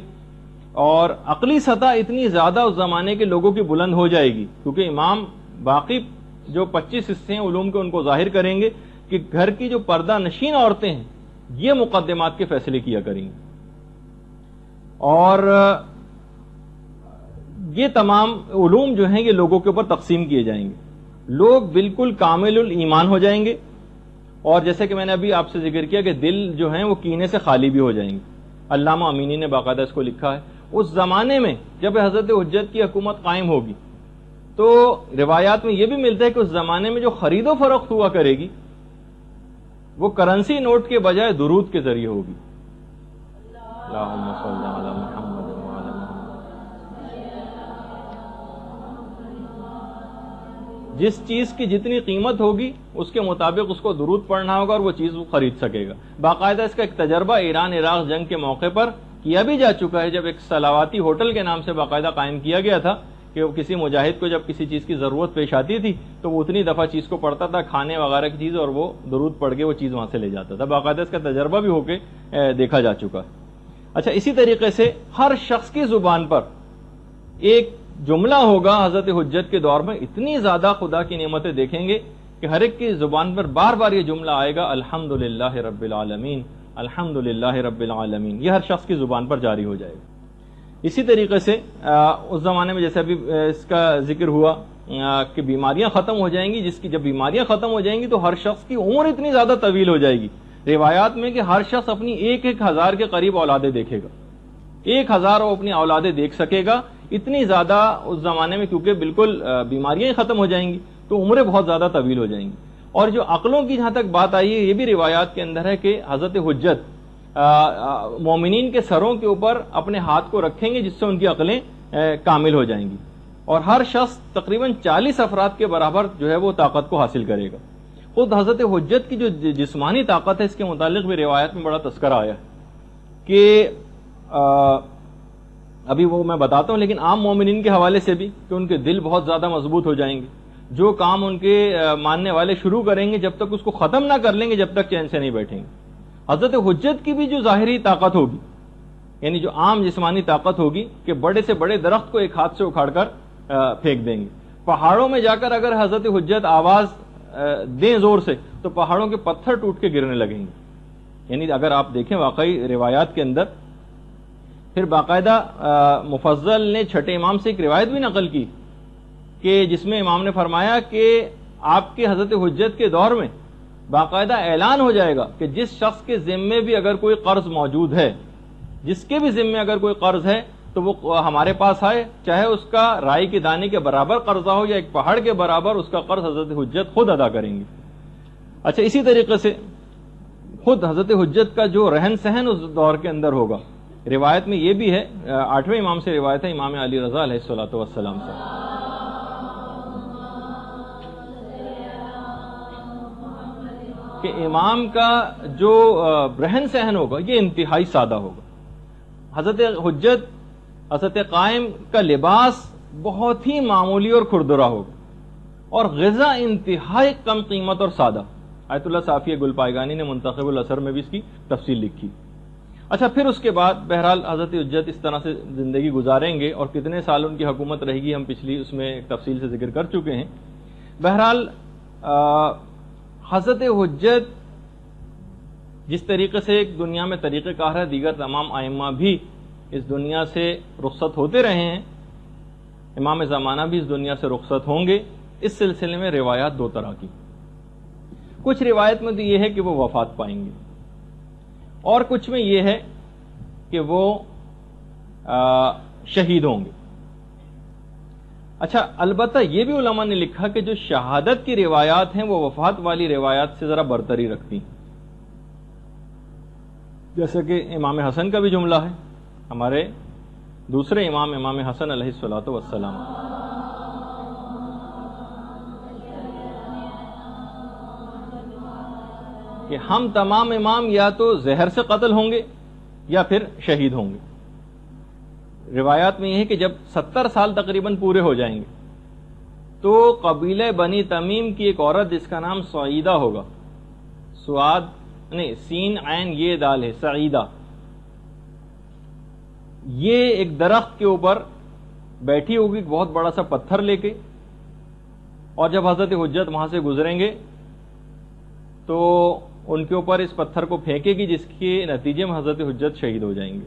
اور عقلی سطح اتنی زیادہ اس زمانے کے لوگوں کی بلند ہو جائے گی کیونکہ امام باقی جو 25 حصے ہیں علوم کے ان کو ظاہر کریں گے کہ گھر کی جو پردہ نشین عورتیں ہیں یہ مقدمات کے فیصلے کیا کریں گے، اور یہ تمام علوم جو ہیں یہ لوگوں کے اوپر تقسیم کیے جائیں گے، لوگ بالکل کامل الایمان ہو جائیں گے، اور جیسے کہ میں نے ابھی آپ سے ذکر کیا کہ دل جو ہیں وہ کینے سے خالی بھی ہو جائیں گے۔ علامہ امینی نے باقاعدہ اس کو لکھا ہے۔ اس زمانے میں جب حضرت حجت کی حکومت قائم ہوگی تو روایات میں یہ بھی ملتا ہے کہ اس زمانے میں جو خرید و فروخت ہوا کرے گی وہ کرنسی نوٹ کے بجائے درود کے ذریعے ہوگی۔ اللہم صل علی محمد وعلی محمد۔ جس چیز کی جتنی قیمت ہوگی اس کے مطابق اس کو درود پڑھنا ہوگا اور وہ چیز وہ خرید سکے گا۔ باقاعدہ اس کا ایک تجربہ ایران عراق جنگ کے موقع پر کیا بھی جا چکا ہے، جب ایک صلواتی ہوٹل کے نام سے باقاعدہ قائم کیا گیا تھا کہ کسی مجاہد کو جب کسی چیز کی ضرورت پیش آتی تھی تو وہ اتنی دفعہ چیز کو پڑھتا تھا، کھانے وغیرہ کی چیز، اور وہ درود پڑھ کے وہ چیز وہاں سے لے جاتا تھا۔ باقاعدہ اس کا تجربہ بھی ہو کے دیکھا جا چکا ہے۔ اچھا، اسی طریقے سے ہر شخص کی زبان پر ایک جملہ ہوگا حضرت حجت کے دور میں، اتنی زیادہ خدا کی نعمتیں دیکھیں گے کہ ہر ایک کی زبان پر بار بار یہ جملہ آئے گا، الحمدللہ رب العالمین، الحمدللہ رب العالمین، یہ ہر شخص کی زبان پر جاری ہو جائے گا۔ اسی طریقے سے اس زمانے میں جیسے ابھی اس کا ذکر ہوا کہ بیماریاں ختم ہو جائیں گی، جس کی جب بیماریاں ختم ہو جائیں گی تو ہر شخص کی عمر اتنی زیادہ طویل ہو جائے گی، روایات میں کہ ہر شخص اپنی 1,000 کے قریب اولادیں دیکھے گا، 1,000 وہ اپنی اولادیں دیکھ سکے گا، اتنی زیادہ اس زمانے میں، کیونکہ بالکل بیماریاں ہی ختم ہو جائیں گی تو عمریں بہت زیادہ طویل ہو جائیں گی۔ اور جو عقلوں کی جہاں تک بات آئی ہے، یہ بھی روایات کے اندر ہے کہ حضرت حجت مومنین کے سروں کے اوپر اپنے ہاتھ کو رکھیں گے جس سے ان کی عقلیں کامل ہو جائیں گی، اور ہر شخص تقریباً 40 افراد کے برابر جو ہے وہ طاقت کو حاصل کرے گا۔ خود حضرت حجت کی جو جسمانی طاقت ہے اس کے متعلق بھی روایات میں بڑا تذکرہ آیا ہے کہ ابھی وہ میں بتاتا ہوں، لیکن عام مومنین کے حوالے سے بھی کہ ان کے دل بہت زیادہ مضبوط ہو جائیں گے، جو کام ان کے ماننے والے شروع کریں گے جب تک اس کو ختم نہ کر لیں گے جب تک چین سے نہیں بیٹھیں گے۔ حضرت حجت کی بھی جو ظاہری طاقت ہوگی، یعنی جو عام جسمانی طاقت ہوگی کہ بڑے سے بڑے درخت کو ایک ہاتھ سے اکھاڑ کر پھینک دیں گے، پہاڑوں میں جا کر اگر حضرت حجت آواز دیں زور سے تو پہاڑوں کے پتھر ٹوٹ کے گرنے لگیں گے۔ یعنی اگر آپ دیکھیں واقعی روایات کے اندر، پھر باقاعدہ مفضل نے چھٹے امام سے ایک روایت بھی نقل کی کہ جس میں امام نے فرمایا کہ آپ کے حضرت حجت کے دور میں باقاعدہ اعلان ہو جائے گا کہ جس شخص کے ذمے بھی اگر کوئی قرض موجود ہے، جس کے بھی ذمے اگر کوئی قرض ہے تو وہ ہمارے پاس آئے، چاہے اس کا رائی کے دانے کے برابر قرضہ ہو یا ایک پہاڑ کے برابر، اس کا قرض حضرت حجت خود ادا کریں گے۔ اچھا، اسی طریقے سے خود حضرت حجت کا جو رہن سہن اس دور کے اندر ہوگا، روایت میں یہ بھی ہے، 8ویں امام سے روایت ہے، امام علی رضا علیہ الصلوۃ والسلام سے، کہ امام کا جو رہن سہن ہوگا یہ انتہائی سادہ ہوگا۔ حضرت حجت، حضرت قائم کا لباس بہت ہی معمولی اور کھردرا ہوگا، اور غذا انتہائی کم قیمت اور سادہ۔ آیت اللہ صافی گل پائگانی نے منتخب الاثر میں بھی اس کی تفصیل لکھی۔ اچھا، پھر اس کے بعد بہرحال حضرت حجت اس طرح سے زندگی گزاریں گے، اور کتنے سال ان کی حکومت رہے گی ہم پچھلی اس میں تفصیل سے ذکر کر چکے ہیں۔ بہرحال حضرت حجت جس طریقے سے ایک دنیا میں طریقہ کار ہے، دیگر تمام ائمہ بھی اس دنیا سے رخصت ہوتے رہے ہیں، امام زمانہ بھی اس دنیا سے رخصت ہوں گے۔ اس سلسلے میں روایات دو طرح کی، کچھ روایت میں تو یہ ہے کہ وہ وفات پائیں گے، اور کچھ میں یہ ہے کہ وہ شہید ہوں گے۔ اچھا، البتہ یہ بھی علماء نے لکھا کہ جو شہادت کی روایات ہیں وہ وفات والی روایات سے ذرا برتری رکھتی ہیں، جیسے کہ امام حسن کا بھی جملہ ہے، ہمارے دوسرے امام، امام حسن علیہ الصلوۃ والسلام، کہ ہم تمام امام یا تو زہر سے قتل ہوں گے یا پھر شہید ہوں گے۔ روایات میں یہ ہے کہ جب 70 سال تقریباً پورے ہو جائیں گے تو قبیلہ بنی تمیم کی ایک عورت جس کا نام سعیدہ ہوگا، سعاد نہیں، سین عین یہ دال ہے، سعیدہ، یہ ایک درخت کے اوپر بیٹھی ہوگی بہت بڑا سا پتھر لے کے، اور جب حضرت حجت وہاں سے گزریں گے تو ان کے اوپر اس پتھر کو پھینکے گی، جس کے نتیجے میں حضرت حجت شہید ہو جائیں گے۔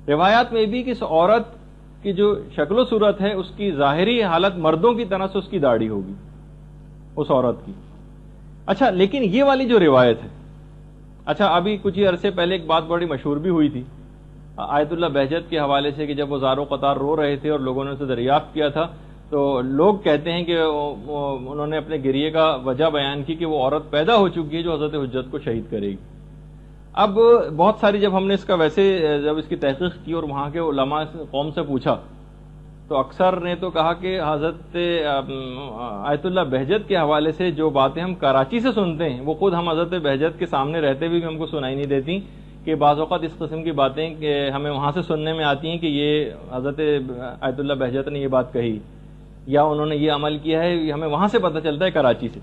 روایات میں بھی کہ اس عورت کی جو شکل و صورت ہے اس کی ظاہری حالت مردوں کی طرح سے اس کی داڑھی ہوگی اس عورت کی۔ اچھا، لیکن یہ والی جو روایت ہے، اچھا ابھی کچھ ہی عرصے پہلے ایک بات بڑی مشہور بھی ہوئی تھی آیت اللہ بہجت کے حوالے سے، کہ جب وہ زار و قطار رو رہے تھے اور لوگوں نے اسے دریافت کیا تھا تو لوگ کہتے ہیں کہ انہوں نے اپنے گریے کا وجہ بیان کی کہ وہ عورت پیدا ہو چکی ہے جو حضرت حجت کو شہید کرے گی۔ اب بہت ساری جب ہم نے اس کا ویسے جب اس کی تحقیق کی اور وہاں کے علماء قوم سے پوچھا تو اکثر نے تو کہا کہ حضرت آیت اللہ بہجت کے حوالے سے جو باتیں ہم کراچی سے سنتے ہیں وہ خود ہم حضرت بہجت کے سامنے رہتے ہوئے بھی ہم کو سنائی نہیں دیتی، کہ بعض اوقات اس قسم کی باتیں کہ ہمیں وہاں سے سننے میں آتی ہیں کہ یہ حضرت آیت اللہ بہجت نے یہ بات کہی یا انہوں نے یہ عمل کیا ہے، یہ ہمیں وہاں سے پتہ چلتا ہے کراچی سے۔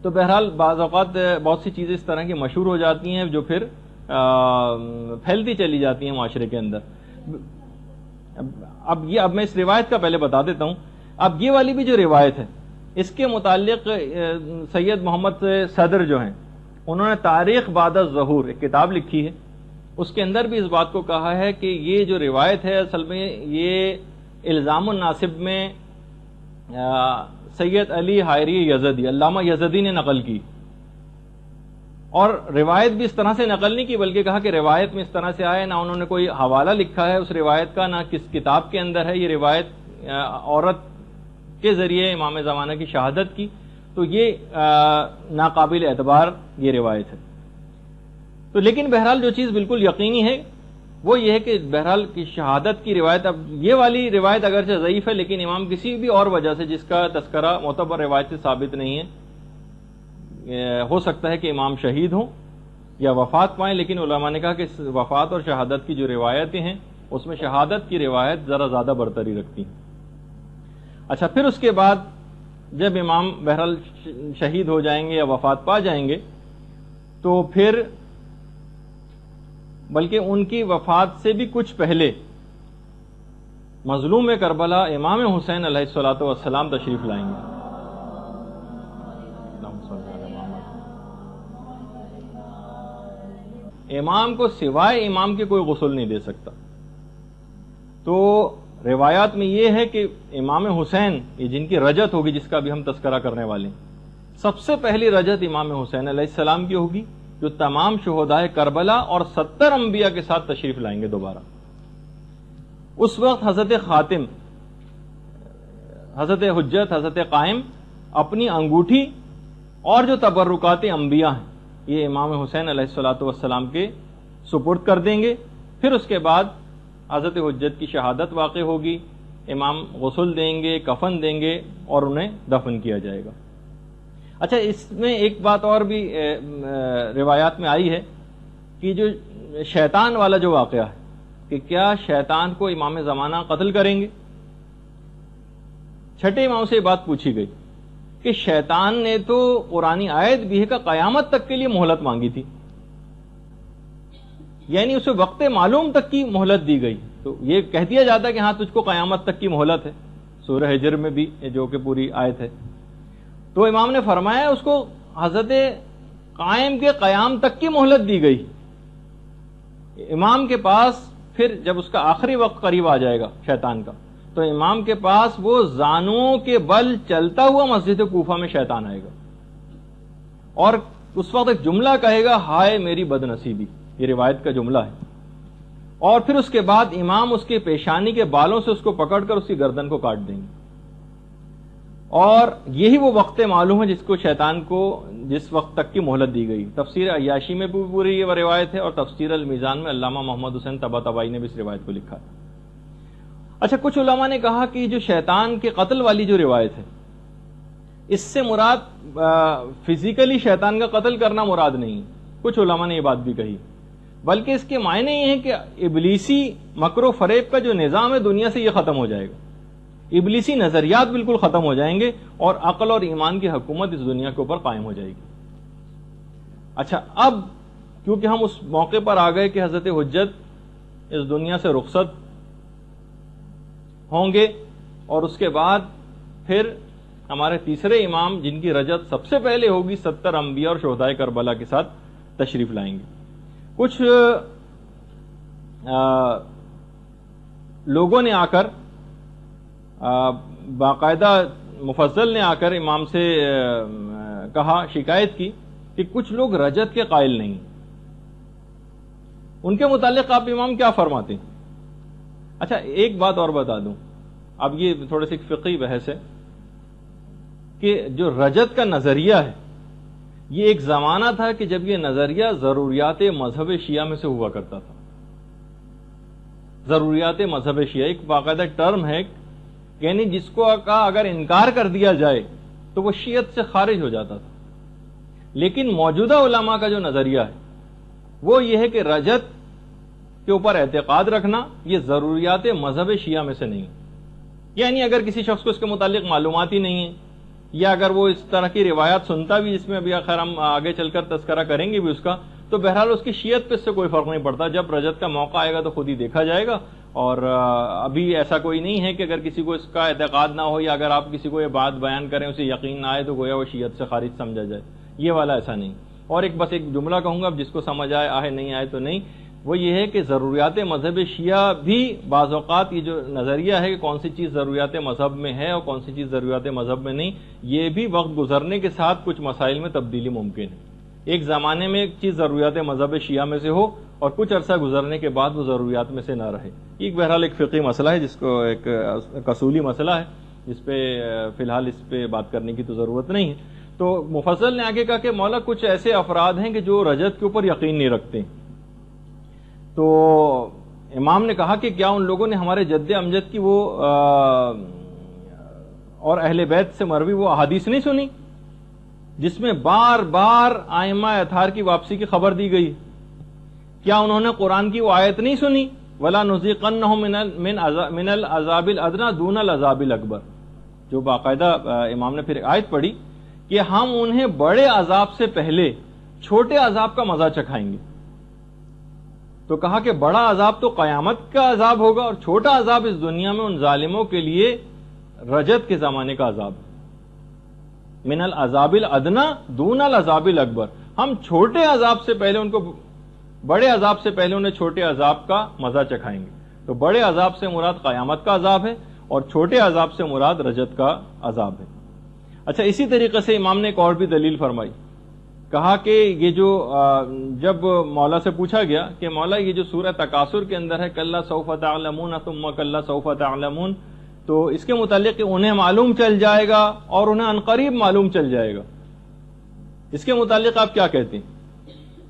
تو بہرحال بعض اوقات بہت سی چیزیں اس طرح کی مشہور ہو جاتی ہیں جو پھر پھیلتی چلی جاتی ہیں معاشرے کے اندر۔ اب میں اس روایت کا پہلے بتا دیتا ہوں۔ اب یہ والی بھی جو روایت ہے اس کے متعلق سید محمد صدر جو ہیں انہوں نے تاریخ بعد الظہور ایک کتاب لکھی ہے، اس کے اندر بھی اس بات کو کہا ہے کہ یہ جو روایت ہے اصل میں یہ الزام الناصب میں سید علی حائری یزدی، علامہ یزدی نے نقل کی، اور روایت بھی اس طرح سے نقل نہیں کی بلکہ کہا کہ روایت میں اس طرح سے آئے، نہ انہوں نے کوئی حوالہ لکھا ہے اس روایت کا، نہ کس کتاب کے اندر ہے یہ روایت عورت کے ذریعے امام زمانہ کی شہادت کی، تو یہ ناقابل اعتبار یہ روایت ہے۔ تو لیکن بہرحال جو چیز بالکل یقینی ہے وہ یہ ہے کہ بہرحال کی شہادت کی روایت، اب یہ والی روایت اگرچہ ضعیف ہے لیکن امام کسی بھی اور وجہ سے جس کا تذکرہ معتبر روایت سے ثابت نہیں ہے، ہو سکتا ہے کہ امام شہید ہوں یا وفات پائیں، لیکن علماء نے کہا کہ وفات اور شہادت کی جو روایتیں ہیں اس میں شہادت کی روایت ذرا زیادہ برتری رکھتی ہیں۔ اچھا، پھر اس کے بعد جب امام بہرحال شہید ہو جائیں گے یا وفات پا جائیں گے تو پھر بلکہ ان کی وفات سے بھی کچھ پہلے مظلوم کربلا امام حسین علیہ الصلوۃ والسلام تشریف لائیں گے۔ امام کو سوائے امام کے کوئی غسل نہیں دے سکتا۔ تو روایات میں یہ ہے کہ امام حسین یہ جن کی رجت ہوگی جس کا بھی ہم تذکرہ کرنے والے ہیں، سب سے پہلی رجت امام حسین علیہ السلام کی ہوگی جو تمام شہدائے کربلا اور 70 انبیاء کے ساتھ تشریف لائیں گے دوبارہ۔ اس وقت حضرت خاتم، حضرت حجت، حضرت قائم اپنی انگوٹھی اور جو تبرکات انبیاء ہیں یہ امام حسین علیہ الصلوۃ والسلام کے سپرد کر دیں گے۔ پھر اس کے بعد حضرت حجت کی شہادت واقع ہوگی، امام غسل دیں گے، کفن دیں گے اور انہیں دفن کیا جائے گا۔ اچھا، اس میں ایک بات اور بھی روایات میں آئی ہے کہ جو شیطان والا جو واقعہ ہے کہ کیا شیطان کو امام زمانہ قتل کریں گے؟ چھٹے امام سے یہ بات پوچھی گئی کہ شیطان نے تو قرآنی آیت بھی ہے کہ قیامت تک کے لیے مہلت مانگی تھی، یعنی اسے وقت معلوم تک کی مہلت دی گئی، تو یہ کہہ دیا جاتا ہے کہ ہاں تجھ کو قیامت تک کی مہلت ہے، سورہ ہجر میں بھی جو کہ پوری آیت ہے۔ تو امام نے فرمایا اس کو حضرت قائم کے قیام تک کی مہلت دی گئی۔ امام کے پاس پھر جب اس کا آخری وقت قریب آ جائے گا شیطان کا تو امام کے پاس وہ زانوں کے بل چلتا ہوا مسجد کوفہ میں شیطان آئے گا اور اس وقت ایک جملہ کہے گا، ہائے میری بد نصیبی، یہ روایت کا جملہ ہے، اور پھر اس کے بعد امام اس کے پیشانی کے بالوں سے اس کو پکڑ کر اس کی گردن کو کاٹ دیں گے، اور یہی وہ وقت معلوم ہے جس کو شیطان کو جس وقت تک کی مہلت دی گئی۔ تفسیر عیاشی میں بھی پوری یہ روایت ہے اور تفسیر المیزان میں علامہ محمد حسین طباطبائی نے بھی اس روایت کو لکھا ہے۔ اچھا، کچھ علماء نے کہا کہ جو شیطان کے قتل والی جو روایت ہے اس سے مراد فزیکلی شیطان کا قتل کرنا مراد نہیں، کچھ علماء نے یہ بات بھی کہی، بلکہ اس کے معنی یہ ہے کہ ابلیسی مکر و فریب کا جو نظام ہے دنیا سے یہ ختم ہو جائے گا، ابلیسی نظریات بالکل ختم ہو جائیں گے اور عقل اور ایمان کی حکومت اس دنیا کے اوپر قائم ہو جائے گی۔ اچھا، اب کیونکہ ہم اس موقع پر آ گئے کہ حضرت حجت اس دنیا سے رخصت ہوں گے اور اس کے بعد پھر ہمارے تیسرے امام جن کی رجت سب سے پہلے ہوگی 70 انبیاء اور شہدائے کربلا کے ساتھ تشریف لائیں گے. کچھ لوگوں نے آ کر باقاعدہ مفضل نے آ کر امام سے کہا، شکایت کی کہ کچھ لوگ رجت کے قائل نہیں. ان کے متعلق آپ امام کیا فرماتے ہیں؟ اچھا ایک بات اور بتا دوں، اب یہ تھوڑی سی فقہی بحث ہے کہ جو رجت کا نظریہ ہے یہ ایک زمانہ تھا کہ جب یہ نظریہ ضروریات مذہب شیعہ میں سے ہوا کرتا تھا. ضروریات مذہب شیعہ ایک باقاعدہ ٹرم ہے، یعنی جس کو اگر انکار کر دیا جائے تو وہ شیعت سے خارج ہو جاتا تھا. لیکن موجودہ علماء کا جو نظریہ ہے وہ یہ ہے کہ رجت کے اوپر اعتقاد رکھنا یہ ضروریات مذہب شیعہ میں سے نہیں. یعنی اگر کسی شخص کو اس کے متعلق معلومات ہی نہیں ہے، یا اگر وہ اس طرح کی روایات سنتا بھی، جس میں ابھی خیر ہم آگے چل کر تذکرہ کریں گے بھی اس کا، تو بہرحال اس کی شیعت پہ اس سے کوئی فرق نہیں پڑتا. جب رجت کا موقع آئے گا تو خود ہی دیکھا جائے گا. اور ابھی ایسا کوئی نہیں ہے کہ اگر کسی کو اس کا اعتقاد نہ ہو یا اگر آپ کسی کو یہ بات بیان کریں اسے یقین نہ آئے تو گویا وہ شیعت سے خارج سمجھا جائے. یہ والا ایسا نہیں. اور بس ایک جملہ کہوں گا، اب جس کو سمجھ آئے نہیں آئے تو نہیں، وہ یہ ہے کہ ضروریات مذہب شیعہ بھی بعض اوقات یہ جو نظریہ ہے کہ کون سی چیز ضروریات مذہب میں ہے اور کون سی چیز ضروریات مذہب میں نہیں، یہ بھی وقت گزرنے کے ساتھ کچھ مسائل میں تبدیلی ممکن ہے. ایک زمانے میں ایک چیز ضروریات مذہب شیعہ میں سے ہو اور کچھ عرصہ گزرنے کے بعد وہ ضروریات میں سے نہ رہے. ایک بہرحال ایک فقہی مسئلہ ہے، جس کو ایک اصولی مسئلہ ہے، جس پہ فی الحال اس پہ بات کرنے کی تو ضرورت نہیں ہے. تو مفصل نے آگے کہا کہ مولا کچھ ایسے افراد ہیں کہ جو رجت کے اوپر یقین نہیں رکھتے. تو امام نے کہا کہ کیا ان لوگوں نے ہمارے جد امجد کی وہ اور اہل بیت سے مروی وہ احادیث نہیں سنی جس میں بار بار ائمہ اطہار کی واپسی کی خبر دی گئی؟ کیا انہوں نے قرآن کی وہ آیت نہیں سنی، وَلَا نُذِيقَنَّهُم مِّنَ الْعَذَابِ الْأَدْنَىٰ دُونَ الْعَذَابِ الْأَكْبَرِ، جو باقاعدہ امام نے پھر آیت پڑھی کہ ہم انہیں بڑے عذاب سے پہلے چھوٹے عذاب کا مزہ چکھائیں گے. تو کہا کہ بڑا عذاب تو قیامت کا عذاب ہوگا اور چھوٹا عذاب اس دنیا میں ان ظالموں کے لیے رجت کے زمانے کا عذاب. من العذاب الادنی دون العذاب الاکبر، ہم چھوٹے عذاب سے پہلے ان کو بڑے عذاب سے پہلے انہیں چھوٹے عذاب کا مزہ چکھائیں گے. تو بڑے عذاب سے مراد قیامت کا عذاب ہے اور چھوٹے عذاب سے مراد رجت کا عذاب ہے. اچھا اسی طریقے سے امام نے ایک اور بھی دلیل فرمائی. کہا کہ یہ جو جب مولا سے پوچھا گیا کہ مولا یہ جو سورہ تکاثر کے اندر ہے کلا سوف تعلمون ثم کلا سوف تعلمون، تو اس کے متعلق انہیں معلوم چل جائے گا اور انہیں عنقریب معلوم چل جائے گا، اس کے متعلق آپ کیا کہتے ہیں؟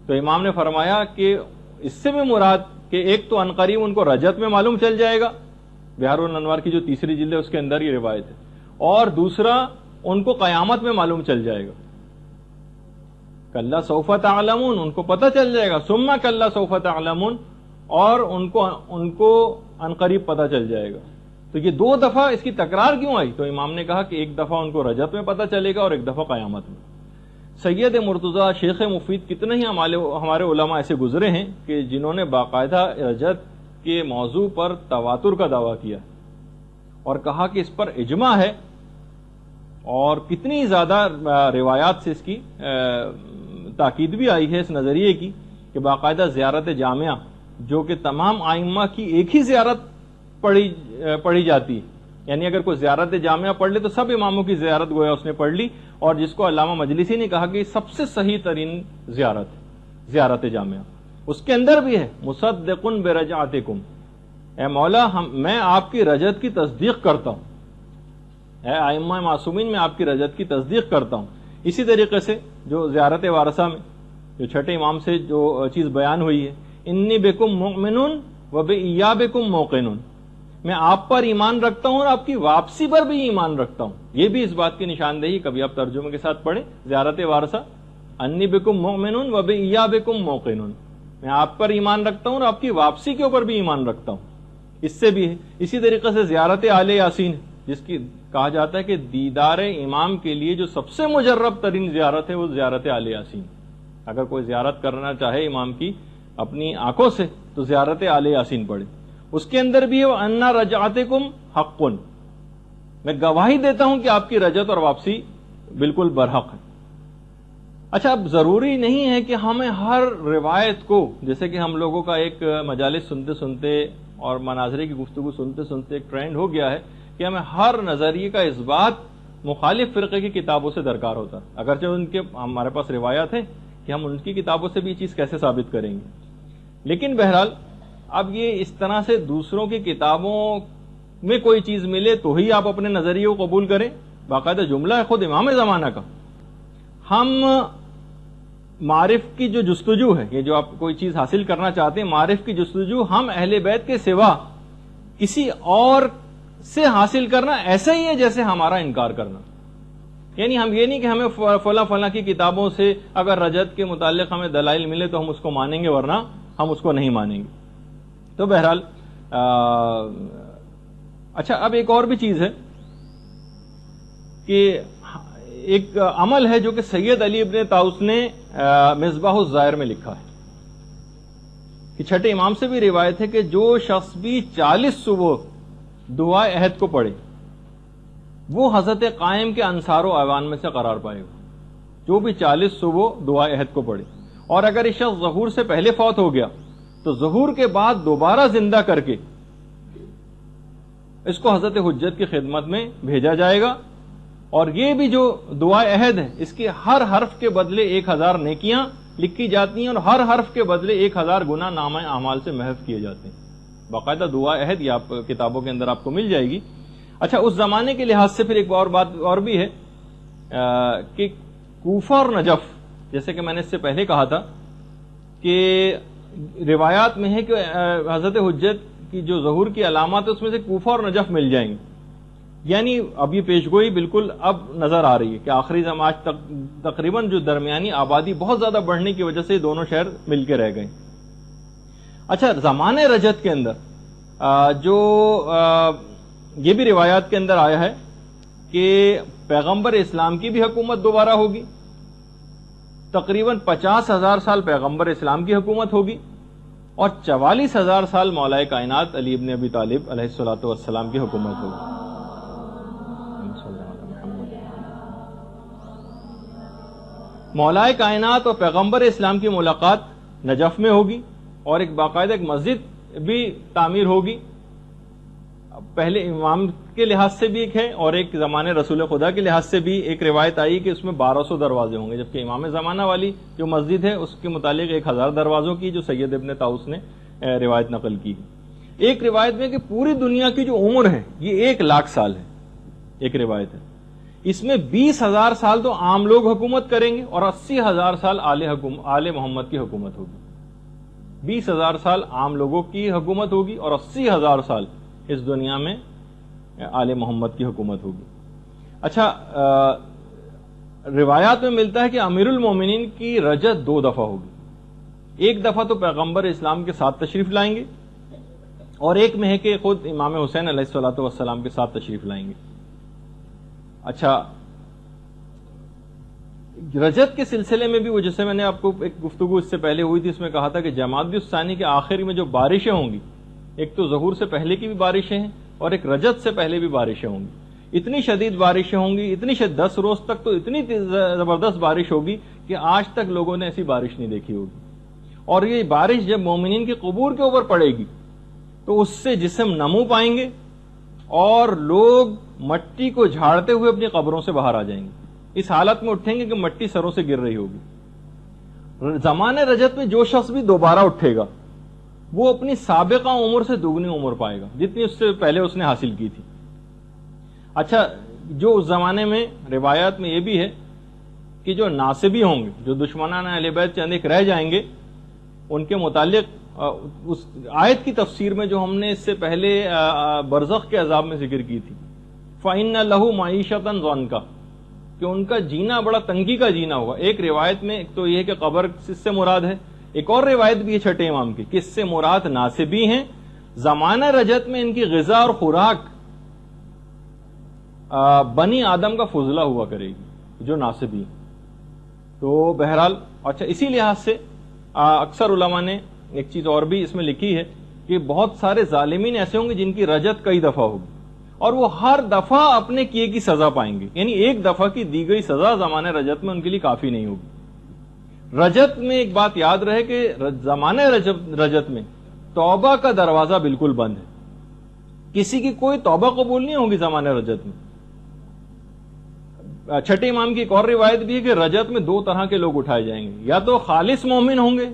تو امام نے فرمایا کہ اس سے بھی مراد کہ ایک تو عنقریب ان کو رجت میں معلوم چل جائے گا، بہار الانوار کی جو تیسری جلد ہے اس کے اندر یہ روایت ہے، اور دوسرا ان کو قیامت میں معلوم چل جائے گا. کلا سوف تعلمون ان کو پتہ چل جائے گا، ثم کلا سوف تعلمون اور ان کو عنقریب پتہ چل جائے گا. تو یہ دو دفعہ اس کی تکرار کیوں آئی؟ تو امام نے کہا کہ ایک دفعہ ان کو رجت میں پتہ چلے گا اور ایک دفعہ قیامت میں. سید مرتضیٰ شیخ مفید کتنے ہی ہمارے علماء ایسے گزرے ہیں کہ جنہوں نے باقاعدہ رجت کے موضوع پر تواتر کا دعویٰ کیا اور کہا کہ اس پر اجماع ہے، اور کتنی زیادہ روایات سے اس کی تاکید بھی آئی ہے اس نظریے کی کہ باقاعدہ زیارت جامعہ جو کہ تمام ائمہ کی ایک ہی زیارت پڑھی جاتی ہے، یعنی اگر کوئی زیارت جامعہ پڑھ لے تو سب اماموں کی زیارت گویا اس نے پڑھ لی، اور جس کو علامہ مجلسی نے کہا کہ یہ سب سے صحیح ترین زیارت ہے زیارت جامعہ. اس کے اندر بھی ہے مصدق برجعتکم، اے مولا میں آپ کی رجت کی تصدیق کرتا ہوں، اے ائمہ معصومین میں آپ کی رجت کی تصدیق کرتا ہوں. اسی طریقے سے جو زیارت وارثہ میں جو چھٹے امام سے جو چیز بیان ہوئی ہے انی بکم مؤمن و بایابکم موقن، میں آپ پر ایمان رکھتا ہوں اور آپ کی واپسی پر بھی ایمان رکھتا ہوں. یہ بھی اس بات کی نشاندہی، کبھی آپ ترجمے کے ساتھ پڑھیں زیارت وارثہ، انی بکم مؤمن و بایابکم موقن، میں آپ پر ایمان رکھتا ہوں اور آپ کی واپسی کے اوپر بھی ایمان رکھتا ہوں. اس سے بھی ہے. اسی طریقے سے زیارت آل یاسین جس کی کہا جاتا ہے کہ دیدار امام کے لیے جو سب سے مجرب ترین زیارت ہے وہ زیارت آل یاسین. اگر کوئی زیارت کرنا چاہے امام کی اپنی آنکھوں سے تو زیارت آل یاسین پڑھے. اس کے اندر بھی ہے انا رجعتکم حق، میں گواہی دیتا ہوں کہ آپ کی رجعت اور واپسی بالکل برحق ہے۔ اچھا، اب ضروری نہیں ہے کہ ہمیں ہر روایت کو، جیسے کہ ہم لوگوں کا ایک مجالس سنتے سنتے اور مناظرے کی گفتگو سنتے سنتے ایک ٹرینڈ ہو گیا ہے کہ ہمیں ہر نظریے کا اس بات مخالف فرقے کی کتابوں سے درکار ہوتا ہے، اگرچہ ان کے ہمارے پاس روایات ہیں کہ ہم ان کی کتابوں سے بھی یہ چیز کیسے ثابت کریں گے، لیکن بہرحال اب یہ اس طرح سے دوسروں کی کتابوں میں کوئی چیز ملے تو ہی آپ اپنے نظریے کو قبول کریں، باقاعدہ جملہ ہے خود امام زمانہ کا۔ ہم معرف کی جو جستجو ہے، یہ جو آپ کوئی چیز حاصل کرنا چاہتے ہیں، معرف کی جستجو ہم اہل بیت کے سوا کسی اور سے حاصل کرنا ایسا ہی ہے جیسے ہمارا انکار کرنا۔ یعنی ہم یہ نہیں کہ ہمیں فلاں فلاں کی کتابوں سے اگر رجعت کے متعلق ہمیں دلائل ملے تو ہم اس کو مانیں گے، ورنہ ہم اس کو نہیں مانیں گے۔ تو بہرحال اچھا، اب ایک اور بھی چیز ہے کہ ایک عمل ہے جو کہ سید علی ابن طاؤس نے مصباح الزائر میں لکھا ہے کہ چھٹے امام سے بھی روایت ہے کہ جو شخص بھی 40 صبح دعائے عہد کو پڑھے وہ حضرت قائم کے انصار و اعوان میں سے قرار پائے گا۔ جو بھی 40 صبح دعائے عہد کو پڑھے، اور اگر یہ شخص ظہور سے پہلے فوت ہو گیا تو ظہور کے بعد دوبارہ زندہ کر کے اس کو حضرت حجت کی خدمت میں بھیجا جائے گا، اور یہ بھی جو دعائے عہد ہے اس کے ہر حرف کے بدلے 1000 نیکیاں لکھی جاتی ہیں، اور ہر حرف کے بدلے 1000 گناہ نامہ اعمال سے محو کیے جاتے ہیں۔ باقاعدہ دعا عہد یہ آپ کتابوں کے اندر آپ کو مل جائے گی۔ اچھا، اس زمانے کے لحاظ سے پھر ایک اور بات اور بھی ہے کہ کوفہ اور نجف، جیسے کہ میں نے اس سے پہلے کہا تھا کہ روایات میں ہے کہ حضرت حجت کی جو ظہور کی علامات ہے اس میں سے کوفہ اور نجف مل جائیں گے۔ یعنی اب یہ پیشگوئی بالکل اب نظر آ رہی ہے کہ آخری زمانے تک تقریباً جو درمیانی آبادی بہت زیادہ بڑھنے کی وجہ سے دونوں شہر مل کے رہ گئے۔ اچھا، زمانے رجعت کے اندر جو یہ بھی روایات کے اندر آیا ہے کہ پیغمبر اسلام کی بھی حکومت دوبارہ ہوگی، تقریباً 50,000 سال پیغمبر اسلام کی حکومت ہوگی، اور 44,000 سال مولا کائنات علی ابن ابی طالب علیہ الصلوۃ والسلام کی حکومت ہوگی۔ مولا کائنات اور پیغمبر اسلام کی ملاقات نجف میں ہوگی، اور ایک باقاعدہ ایک مسجد بھی تعمیر ہوگی، پہلے امام کے لحاظ سے بھی ایک ہے، اور ایک زمانے رسول خدا کے لحاظ سے بھی ایک روایت آئی کہ اس میں 1200 دروازے ہوں گے، جبکہ امام زمانہ والی جو مسجد ہے اس کے متعلق 1000 دروازوں کی جو سید ابن طاؤس نے روایت نقل کی۔ ایک روایت میں کہ پوری دنیا کی جو عمر ہے یہ 1,00,000 سال ہے، ایک روایت ہے، اس میں 20,000 سال تو عام لوگ حکومت کریں گے اور 80,000 سال آل محمد کی حکومت ہوگی۔ 20,000 سال عام لوگوں کی حکومت ہوگی اور 80,000 سال اس دنیا میں آل محمد کی حکومت ہوگی۔ اچھا، روایات میں ملتا ہے کہ امیر المومنین کی رجعت 2 دفعہ ہوگی، ایک دفعہ تو پیغمبر اسلام کے ساتھ تشریف لائیں گے، اور ایک میں ہے کہ خود امام حسین علیہ الصلوۃ والسلام کے ساتھ تشریف لائیں گے۔ اچھا، رجعت کے سلسلے میں بھی وہ جیسے میں نے آپ کو ایک گفتگو اس سے پہلے ہوئی تھی، اس میں کہا تھا کہ جمادی الثانی کے آخری میں جو بارشیں ہوں گی، ایک تو ظہور سے پہلے کی بھی بارشیں ہیں اور ایک رجعت سے پہلے بھی بارشیں ہوں گی، اتنی شدید بارشیں ہوں گی، اتنی 10 روز تک تو اتنی زبردست بارش ہوگی کہ آج تک لوگوں نے ایسی بارش نہیں دیکھی ہوگی، اور یہ بارش جب مومنین کے قبور کے اوپر پڑے گی تو اس سے جسم نمو پائیں گے اور لوگ مٹی کو جھاڑتے ہوئے اپنی قبروں سے باہر آ جائیں گے، اس حالت میں اٹھیں گے کہ مٹی سروں سے گر رہی ہوگی۔ زمانے رجعت میں جو شخص بھی دوبارہ اٹھے گا وہ اپنی سابقہ عمر سے دگنی عمر پائے گا جتنی اس سے پہلے اس نے حاصل کی تھی۔ اچھا، جو اس زمانے میں روایات میں یہ بھی ہے کہ جو ناصبی ہوں گے، جو دشمنان اہل بیت چند ایک رہ جائیں گے، ان کے متعلق اس آیت کی تفسیر میں جو ہم نے اس سے پہلے برزخ کے عذاب میں ذکر کی تھی، فَإِنَّ لَهُ مَعِيشَةً ضَنْكَ، کہ ان کا جینا بڑا تنگی کا جینا ہوگا۔ ایک روایت میں ایک تو یہ ہے کہ قبر اس سے مراد ہے، ایک اور روایت بھی ہے چھٹے امام کی کہ اس سے مراد ناصبی ہیں، زمانہ رجعت میں ان کی غذا اور خوراک بنی آدم کا فضلہ ہوا کرے گی، جو ناصبی ہیں۔ تو بہرحال اچھا، اسی لحاظ سے اکثر علماء نے ایک چیز اور بھی اس میں لکھی ہے کہ بہت سارے ظالمین ایسے ہوں گے جن کی رجعت کئی دفعہ ہوگی، اور وہ ہر دفعہ اپنے کیے کی سزا پائیں گے. یعنی ایک دفعہ کی دی گئی سزا زمانے رجت میں ان کے لیے کافی نہیں ہوگی. رجت میں ایک بات یاد رہے کہ زمانے رجت میں توبہ کا دروازہ بالکل بند ہے. کسی کی کوئی توبہ قبول نہیں ہوگی زمانے رجت میں. چھٹے امام کی ایک اور روایت بھی ہے کہ رجت میں دو طرح کے لوگ اٹھائے جائیں گے, یا تو خالص مومن ہوں گے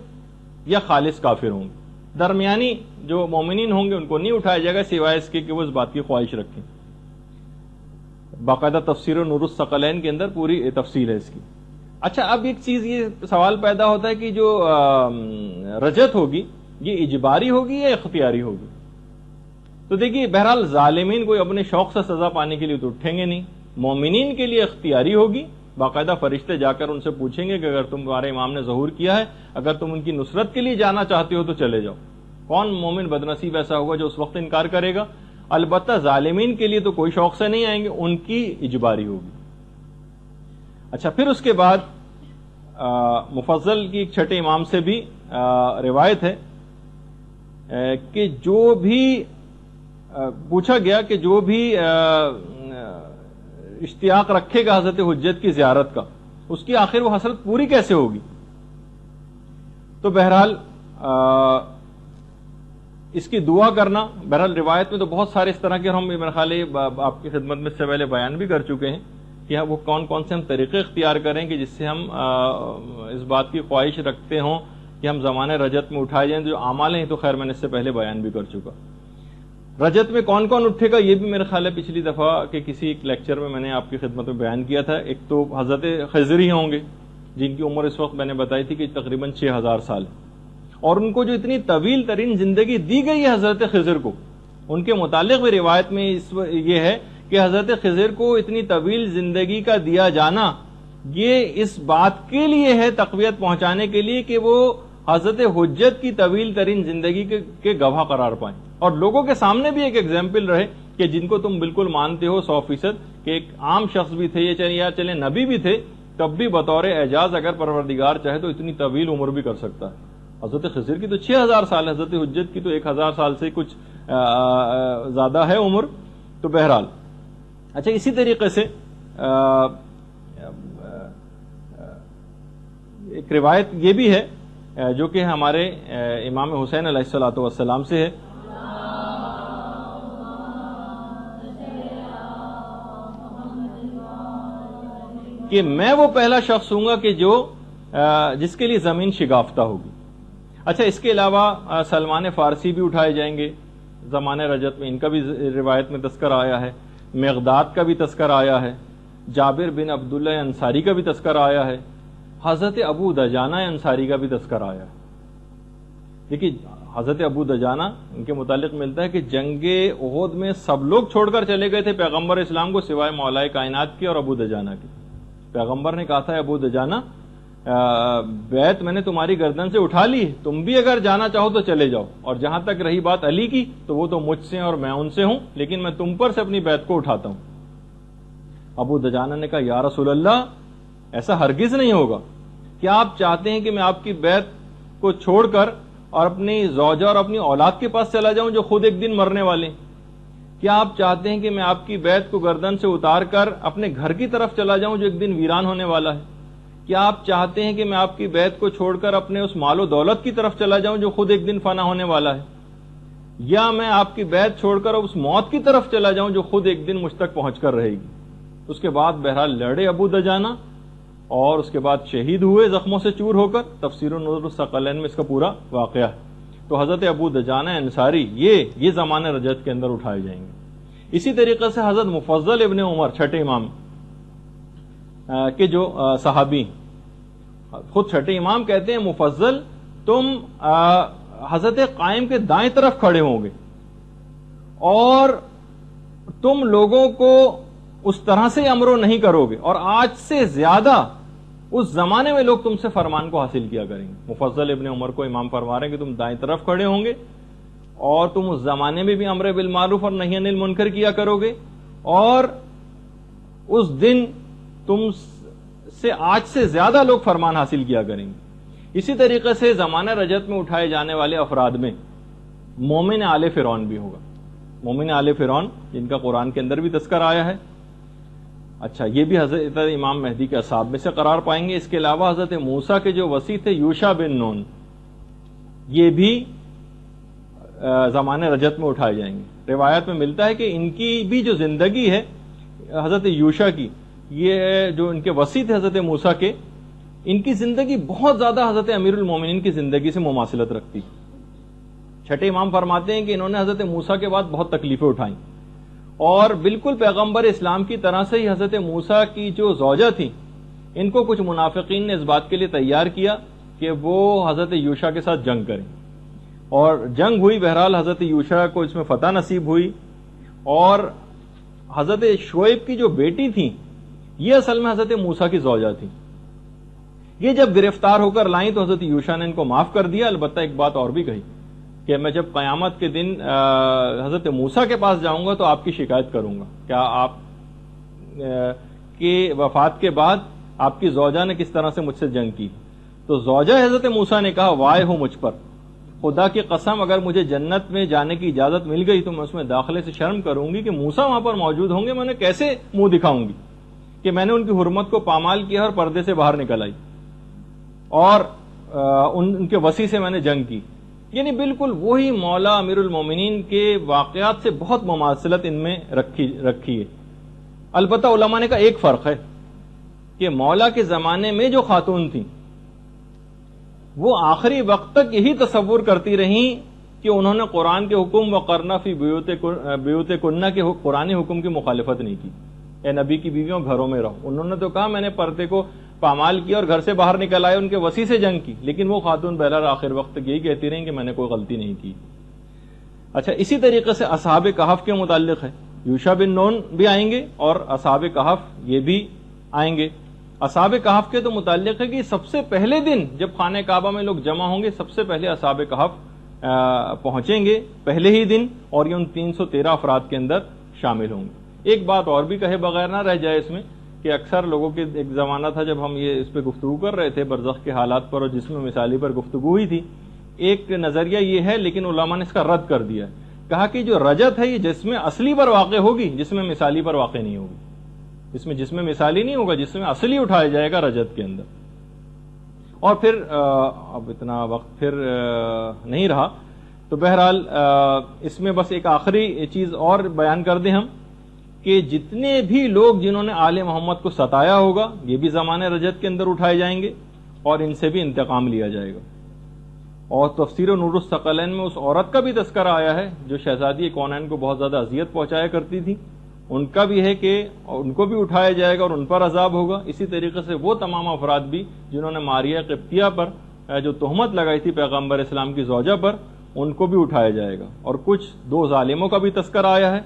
یا خالص کافر ہوں گے. درمیانی جو مومنین ہوں گے ان کو نہیں اٹھایا جائے گا سوائے اس کے کہ وہ اس بات کی خواہش رکھیں. باقاعدہ تفسیر نور الثقلین کے اندر پوری تفصیل ہے اس کی. اچھا, اب ایک چیز یہ سوال پیدا ہوتا ہے کہ جو رجت ہوگی یہ اجباری ہوگی یا اختیاری ہوگی. تو دیکھیے بہرحال ظالمین کوئی اپنے شوق سے سزا پانے کے لیے تو اٹھیں گے نہیں. مومنین کے لیے اختیاری ہوگی. باقاعدہ فرشتے جا کر ان سے پوچھیں گے کہ اگر تمہارے امام نے ظہور کیا ہے, اگر تم ان کی نصرت کے لیے جانا چاہتے ہو تو چلے جاؤ. کون مومن بدنصیب ایسا ہوگا جو اس وقت انکار کرے گا؟ البتہ ظالمین کے لیے تو کوئی شوق سے نہیں آئیں گے, ان کی اجباری ہوگی. اچھا, پھر اس کے بعد مفضل کی ایک چھٹے امام سے بھی روایت ہے کہ جو بھی پوچھا گیا کہ جو بھی اشتیاق رکھے گا حضرت حجت کی زیارت کا, اس کی آخر وہ حسرت پوری کیسے ہوگی؟ تو بہرحال اس کی دعا کرنا, بہرحال روایت میں تو بہت سارے اس طرح کے, ہم میرے خیال آپ کی خدمت میں سے پہلے بیان بھی کر چکے ہیں کہ وہ کون کون سے ہم طریقے اختیار کریں کہ جس سے ہم اس بات کی خواہش رکھتے ہوں کہ ہم زمانے رجت میں اٹھائے جائیں. جو اعمال ہیں تو خیر میں نے اس سے پہلے بیان بھی کر چکا. رجت میں کون کون اٹھے گا یہ بھی میرے خیال ہے پچھلی دفعہ کے کسی ایک لیکچر میں نے آپ کی خدمت میں بیان کیا تھا. ایک تو حضرت خضر ہی ہوں گے جن کی عمر اس وقت میں نے بتائی تھی کہ تقریباً 6000 سال, اور ان کو جو اتنی طویل ترین زندگی دی گئی ہے حضرت خضر کو, ان کے متعلق بھی روایت میں یہ ہے کہ حضرت خضر کو اتنی طویل زندگی کا دیا جانا یہ اس بات کے لیے ہے, تقویت پہنچانے کے لیے کہ وہ حضرت حجت کی طویل ترین زندگی کے گواہ قرار پائیں, اور لوگوں کے سامنے بھی ایک ایگزامپل رہے کہ جن کو تم بالکل مانتے ہو 100% کہ ایک عام شخص بھی تھے یا چلے نبی بھی تھے, تب بھی بطور اعجاز اگر پروردگار چاہے تو اتنی طویل عمر بھی کر سکتا ہے. حضرت خضر کی تو 6000 سال ہے, حضرت حجت کی تو 1000 سال سے کچھ زیادہ ہے عمر. تو بہرحال اچھا, اسی طریقے سے ایک روایت یہ بھی ہے جو کہ ہمارے امام حسین علیہ الصلوۃ والسلام سے ہے کہ میں وہ پہلا شخص ہوں گا کہ جس کے لیے زمین شگافتہ ہوگی. اچھا, اس کے علاوہ سلمان فارسی بھی اٹھائے جائیں گے زمانے رجت میں, ان کا بھی روایت میں تذکر آیا ہے. مقداد کا بھی تذکر آیا ہے. جابر بن عبداللہ انصاری کا بھی تذکر آیا ہے. حضرت ابو دجانہ انصاری کا بھی تذکر آیا ہے. دیکھیے حضرت ابو دجانہ ان کے متعلق ملتا ہے کہ جنگ احد میں سب لوگ چھوڑ کر چلے گئے تھے پیغمبر اسلام کو سوائے مولا کائنات کے اور ابو دجانہ کے. پیغمبر نے کہا تھا ابو دجانہ بیعت میں نے تمہاری گردن سے اٹھا لی, تم بھی اگر جانا چاہو تو چلے جاؤ, اور جہاں تک رہی بات علی کی تو وہ تو مجھ سے اور میں ان سے ہوں, لیکن میں تم پر سے اپنی بیعت کو اٹھاتا ہوں. ابو دجانہ نے کہا یا رسول اللہ ایسا ہرگز نہیں ہوگا. کیا آپ چاہتے ہیں کہ میں آپ کی بیعت کو چھوڑ کر اور اپنی زوجہ اور اپنی اولاد کے پاس چلا جاؤں جو خود ایک دن مرنے والے ہیں؟ کیا آپ چاہتے ہیں کہ میں آپ کی بیعت کو گردن سے اتار کر اپنے گھر کی طرف چلا جاؤں جو ایک دن ویران ہونے والا ہے؟ کیا آپ چاہتے ہیں کہ میں آپ کی بیعت کو چھوڑ کر اپنے اس مال و دولت کی طرف چلا جاؤں جو خود ایک دن فنا ہونے والا ہے؟ یا میں آپ کی بیعت چھوڑ کر اس موت کی طرف چلا جاؤں جو خود ایک دن مجھ تک پہنچ کر رہے گی؟ اس کے بعد بہرحال لڑے ابو دجانہ, اور اس کے بعد شہید ہوئے زخموں سے چور ہو کر. تفسیر نور الثقلین میں اس کا پورا واقعہ ہے. تو حضرت ابو دجانہ انصاری یہ زمانے رجت کے اندر اٹھائے جائیں گے. اسی طریقے سے حضرت مفضل ابن عمر چھٹے امام کے جو صحابی, خود چھٹے امام کہتے ہیں مفضل تم حضرت قائم کے دائیں طرف کھڑے ہوں گے اور تم لوگوں کو اس طرح سے امرو نہیں کرو گے, اور آج سے زیادہ اس زمانے میں لوگ تم سے فرمان کو حاصل کیا کریں گے. مفضل ابن عمر کو امام فرما رہے ہیں کہ تم دائیں طرف کھڑے ہوں گے اور تم اس زمانے میں بھی امر بالمعروف اور نہی عن المنکر کیا کرو گے, اور اس دن تم سے آج سے زیادہ لوگ فرمان حاصل کیا کریں گے. اسی طریقے سے زمانہ رجت میں اٹھائے جانے والے افراد میں مومن آل فرعون بھی ہوگا. مومن آل فرعون جن کا قرآن کے اندر بھی تذکر آیا ہے. اچھا یہ بھی حضرت امام مہدی کے اصحاب میں سے قرار پائیں گے. اس کے علاوہ حضرت موسیٰ کے جو وصی تھے یوشع بن نون، یہ بھی زمانے رجت میں اٹھائے جائیں گے. روایت میں ملتا ہے کہ ان کی بھی جو زندگی ہے حضرت یوشع کی، یہ جو ان کے وصی تھے حضرت موسیٰ کے، ان کی زندگی بہت زیادہ حضرت امیر المومنین کی زندگی سے مماثلت رکھتی. چھٹے امام فرماتے ہیں کہ انہوں نے حضرت موسیٰ کے بعد بہت تکلیفیں اٹھائیں، اور بالکل پیغمبر اسلام کی طرح سے ہی حضرت موسیٰ کی جو زوجہ تھی، ان کو کچھ منافقین نے اس بات کے لیے تیار کیا کہ وہ حضرت یوشع کے ساتھ جنگ کریں، اور جنگ ہوئی. بہرحال حضرت یوشع کو اس میں فتح نصیب ہوئی، اور حضرت شعیب کی جو بیٹی تھی یہ اصل میں حضرت موسیٰ کی زوجہ تھی. یہ جب گرفتار ہو کر لائیں تو حضرت یوشع نے ان کو معاف کر دیا. البتہ ایک بات اور بھی کہی کہ میں جب قیامت کے دن حضرت موسیٰ کے پاس جاؤں گا تو آپ کی شکایت کروں گا، کیا آپ کی وفات کے بعد آپ کی زوجہ نے کس طرح سے مجھ سے جنگ کی. تو زوجہ حضرت موسیٰ نے کہا وائے ہو مجھ پر، خدا کی قسم اگر مجھے جنت میں جانے کی اجازت مل گئی تو میں اس میں داخلے سے شرم کروں گی کہ موسیٰ وہاں پر موجود ہوں گے، میں نے کیسے منہ دکھاؤں گی کہ میں نے ان کی حرمت کو پامال کیا اور پردے سے باہر نکل آئی اور ان کے وصی سے میں نے جنگ کی. یعنی بالکل وہی مولا امیر المومنین کے واقعات سے بہت مماثلت ان میں رکھی ہے. البتہ علماء نے کہا ایک فرق ہے کہ مولا کے زمانے میں جو خاتون تھیں وہ آخری وقت تک یہی تصور کرتی رہیں کہ انہوں نے قرآن کے حکم وقرنا فی بیوتکن کے قرآنی حکم کی مخالفت نہیں کی. اے نبی کی بیویوں گھروں میں رہو. انہوں نے تو کہا میں نے پردے کو پامال کیا اور گھر سے باہر نکل آئے، ان کے وصی سے جنگ کی، لیکن وہ خاتون بہرحال آخر وقت تک یہی کہتی رہیں کہ میں نے کوئی غلطی نہیں کی. اچھا اسی طریقے سے اصحاب کہف کے متعلق ہے. یوشع بن نون بھی آئیں گے اور اصحاب کہف یہ بھی آئیں گے. اصحاب کہف کے تو متعلق ہے کہ سب سے پہلے دن جب خانہ کعبہ میں لوگ جمع ہوں گے سب سے پہلے اصحاب کہف پہنچیں گے پہلے ہی دن، اور یہ ان 313 افراد کے اندر شامل ہوں گے. ایک بات اور بھی کہے بغیر نہ رہ جائے اس میں کہ اکثر لوگوں کے ایک زمانہ تھا جب ہم یہ اس پہ گفتگو کر رہے تھے برزخ کے حالات پر اور جس میں مثالی پر گفتگو ہوئی تھی، ایک نظریہ یہ ہے لیکن علماء نے اس کا رد کر دیا، کہا کہ جو رجت ہے یہ جس میں اصلی پر واقع ہوگی، جس میں مثالی پر واقع نہیں ہوگی. جس میں مثالی نہیں ہوگا، جس میں اصلی اٹھایا جائے گا رجت کے اندر. اور پھر اب اتنا وقت پھر نہیں رہا تو بہرحال اس میں بس ایک آخری چیز اور بیان کر دیں ہم کہ جتنے بھی لوگ جنہوں نے آل محمد کو ستایا ہوگا یہ بھی زمانے رجت کے اندر اٹھائے جائیں گے اور ان سے بھی انتقام لیا جائے گا. اور تفسیر نور الثقلین میں اس عورت کا بھی تذکرہ آیا ہے جو شہزادی کونین کو بہت زیادہ اذیت پہنچایا کرتی تھی، ان کا بھی ہے کہ ان کو بھی اٹھایا جائے گا اور ان پر عذاب ہوگا. اسی طریقے سے وہ تمام افراد بھی جنہوں نے ماریہ قبطیہ پر جو تہمت لگائی تھی پیغمبر اسلام کی زوجہ پر، ان کو بھی اٹھایا جائے گا. اور کچھ 2 ظالموں کا بھی تذکرہ آیا ہے،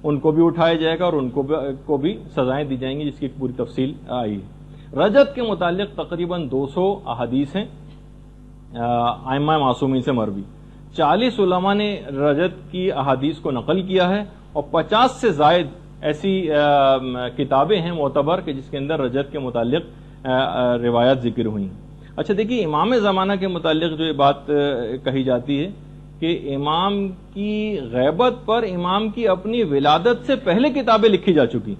ان کو بھی اٹھایا جائے گا اور ان کو بھی سزائیں دی جائیں گی جس کی پوری تفصیل آئی ہے. رجت کے متعلق تقریباً 200 احادیث ہیں ائمہ معصومین سے مروی. 40 علماء نے رجت کی احادیث کو نقل کیا ہے اور 50 سے زائد ایسی کتابیں ہیں معتبر کہ جس کے اندر رجت کے متعلق روایات ذکر ہوئی. اچھا دیکھیے امام زمانہ کے متعلق جو یہ بات کہی جاتی ہے کہ امام کی غیبت پر امام کی اپنی ولادت سے پہلے کتابیں لکھی جا چکی.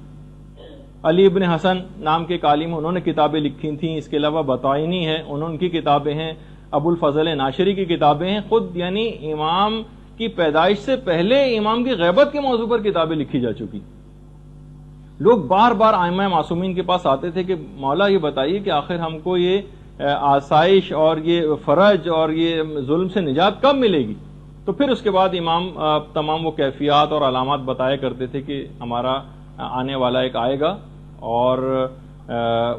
علی ابن حسن نام کے عالم انہوں نے کتابیں لکھی تھیں. اس کے علاوہ بطائنی ہے ان کی کتابیں ہیں، ابو الفضل ناشری کی کتابیں ہیں. خود یعنی امام کی پیدائش سے پہلے امام کی غیبت کے موضوع پر کتابیں لکھی جا چکی. لوگ بار بار ائمہ معصومین کے پاس آتے تھے کہ مولا یہ بتائیے کہ آخر ہم کو یہ آسائش اور یہ فرج اور یہ ظلم سے نجات کب ملے گی. تو پھر اس کے بعد امام تمام وہ کیفیات اور علامات بتایا کرتے تھے کہ ہمارا آنے والا ایک آئے گا اور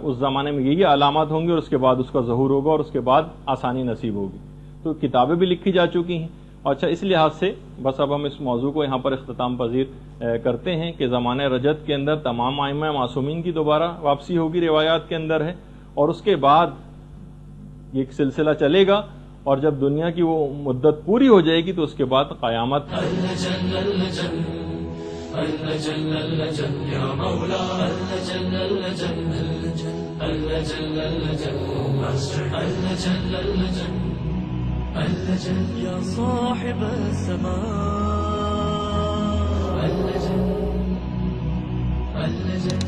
اس زمانے میں یہی علامات ہوں گی اور اس کے بعد اس کا ظہور ہوگا اور اس کے بعد آسانی نصیب ہوگی. تو کتابیں بھی لکھی جا چکی ہیں. اچھا اس لحاظ سے بس اب ہم اس موضوع کو یہاں پر اختتام پذیر کرتے ہیں کہ زمانے رجت کے اندر تمام ائمہ معصومین کی دوبارہ واپسی ہوگی روایات کے اندر ہے، اور اس کے بعد یہ سلسلہ چلے گا اور جب دنیا کی وہ مدت پوری ہو جائے گی تو اس کے بعد قیامت. يا صاحب السماء اللجن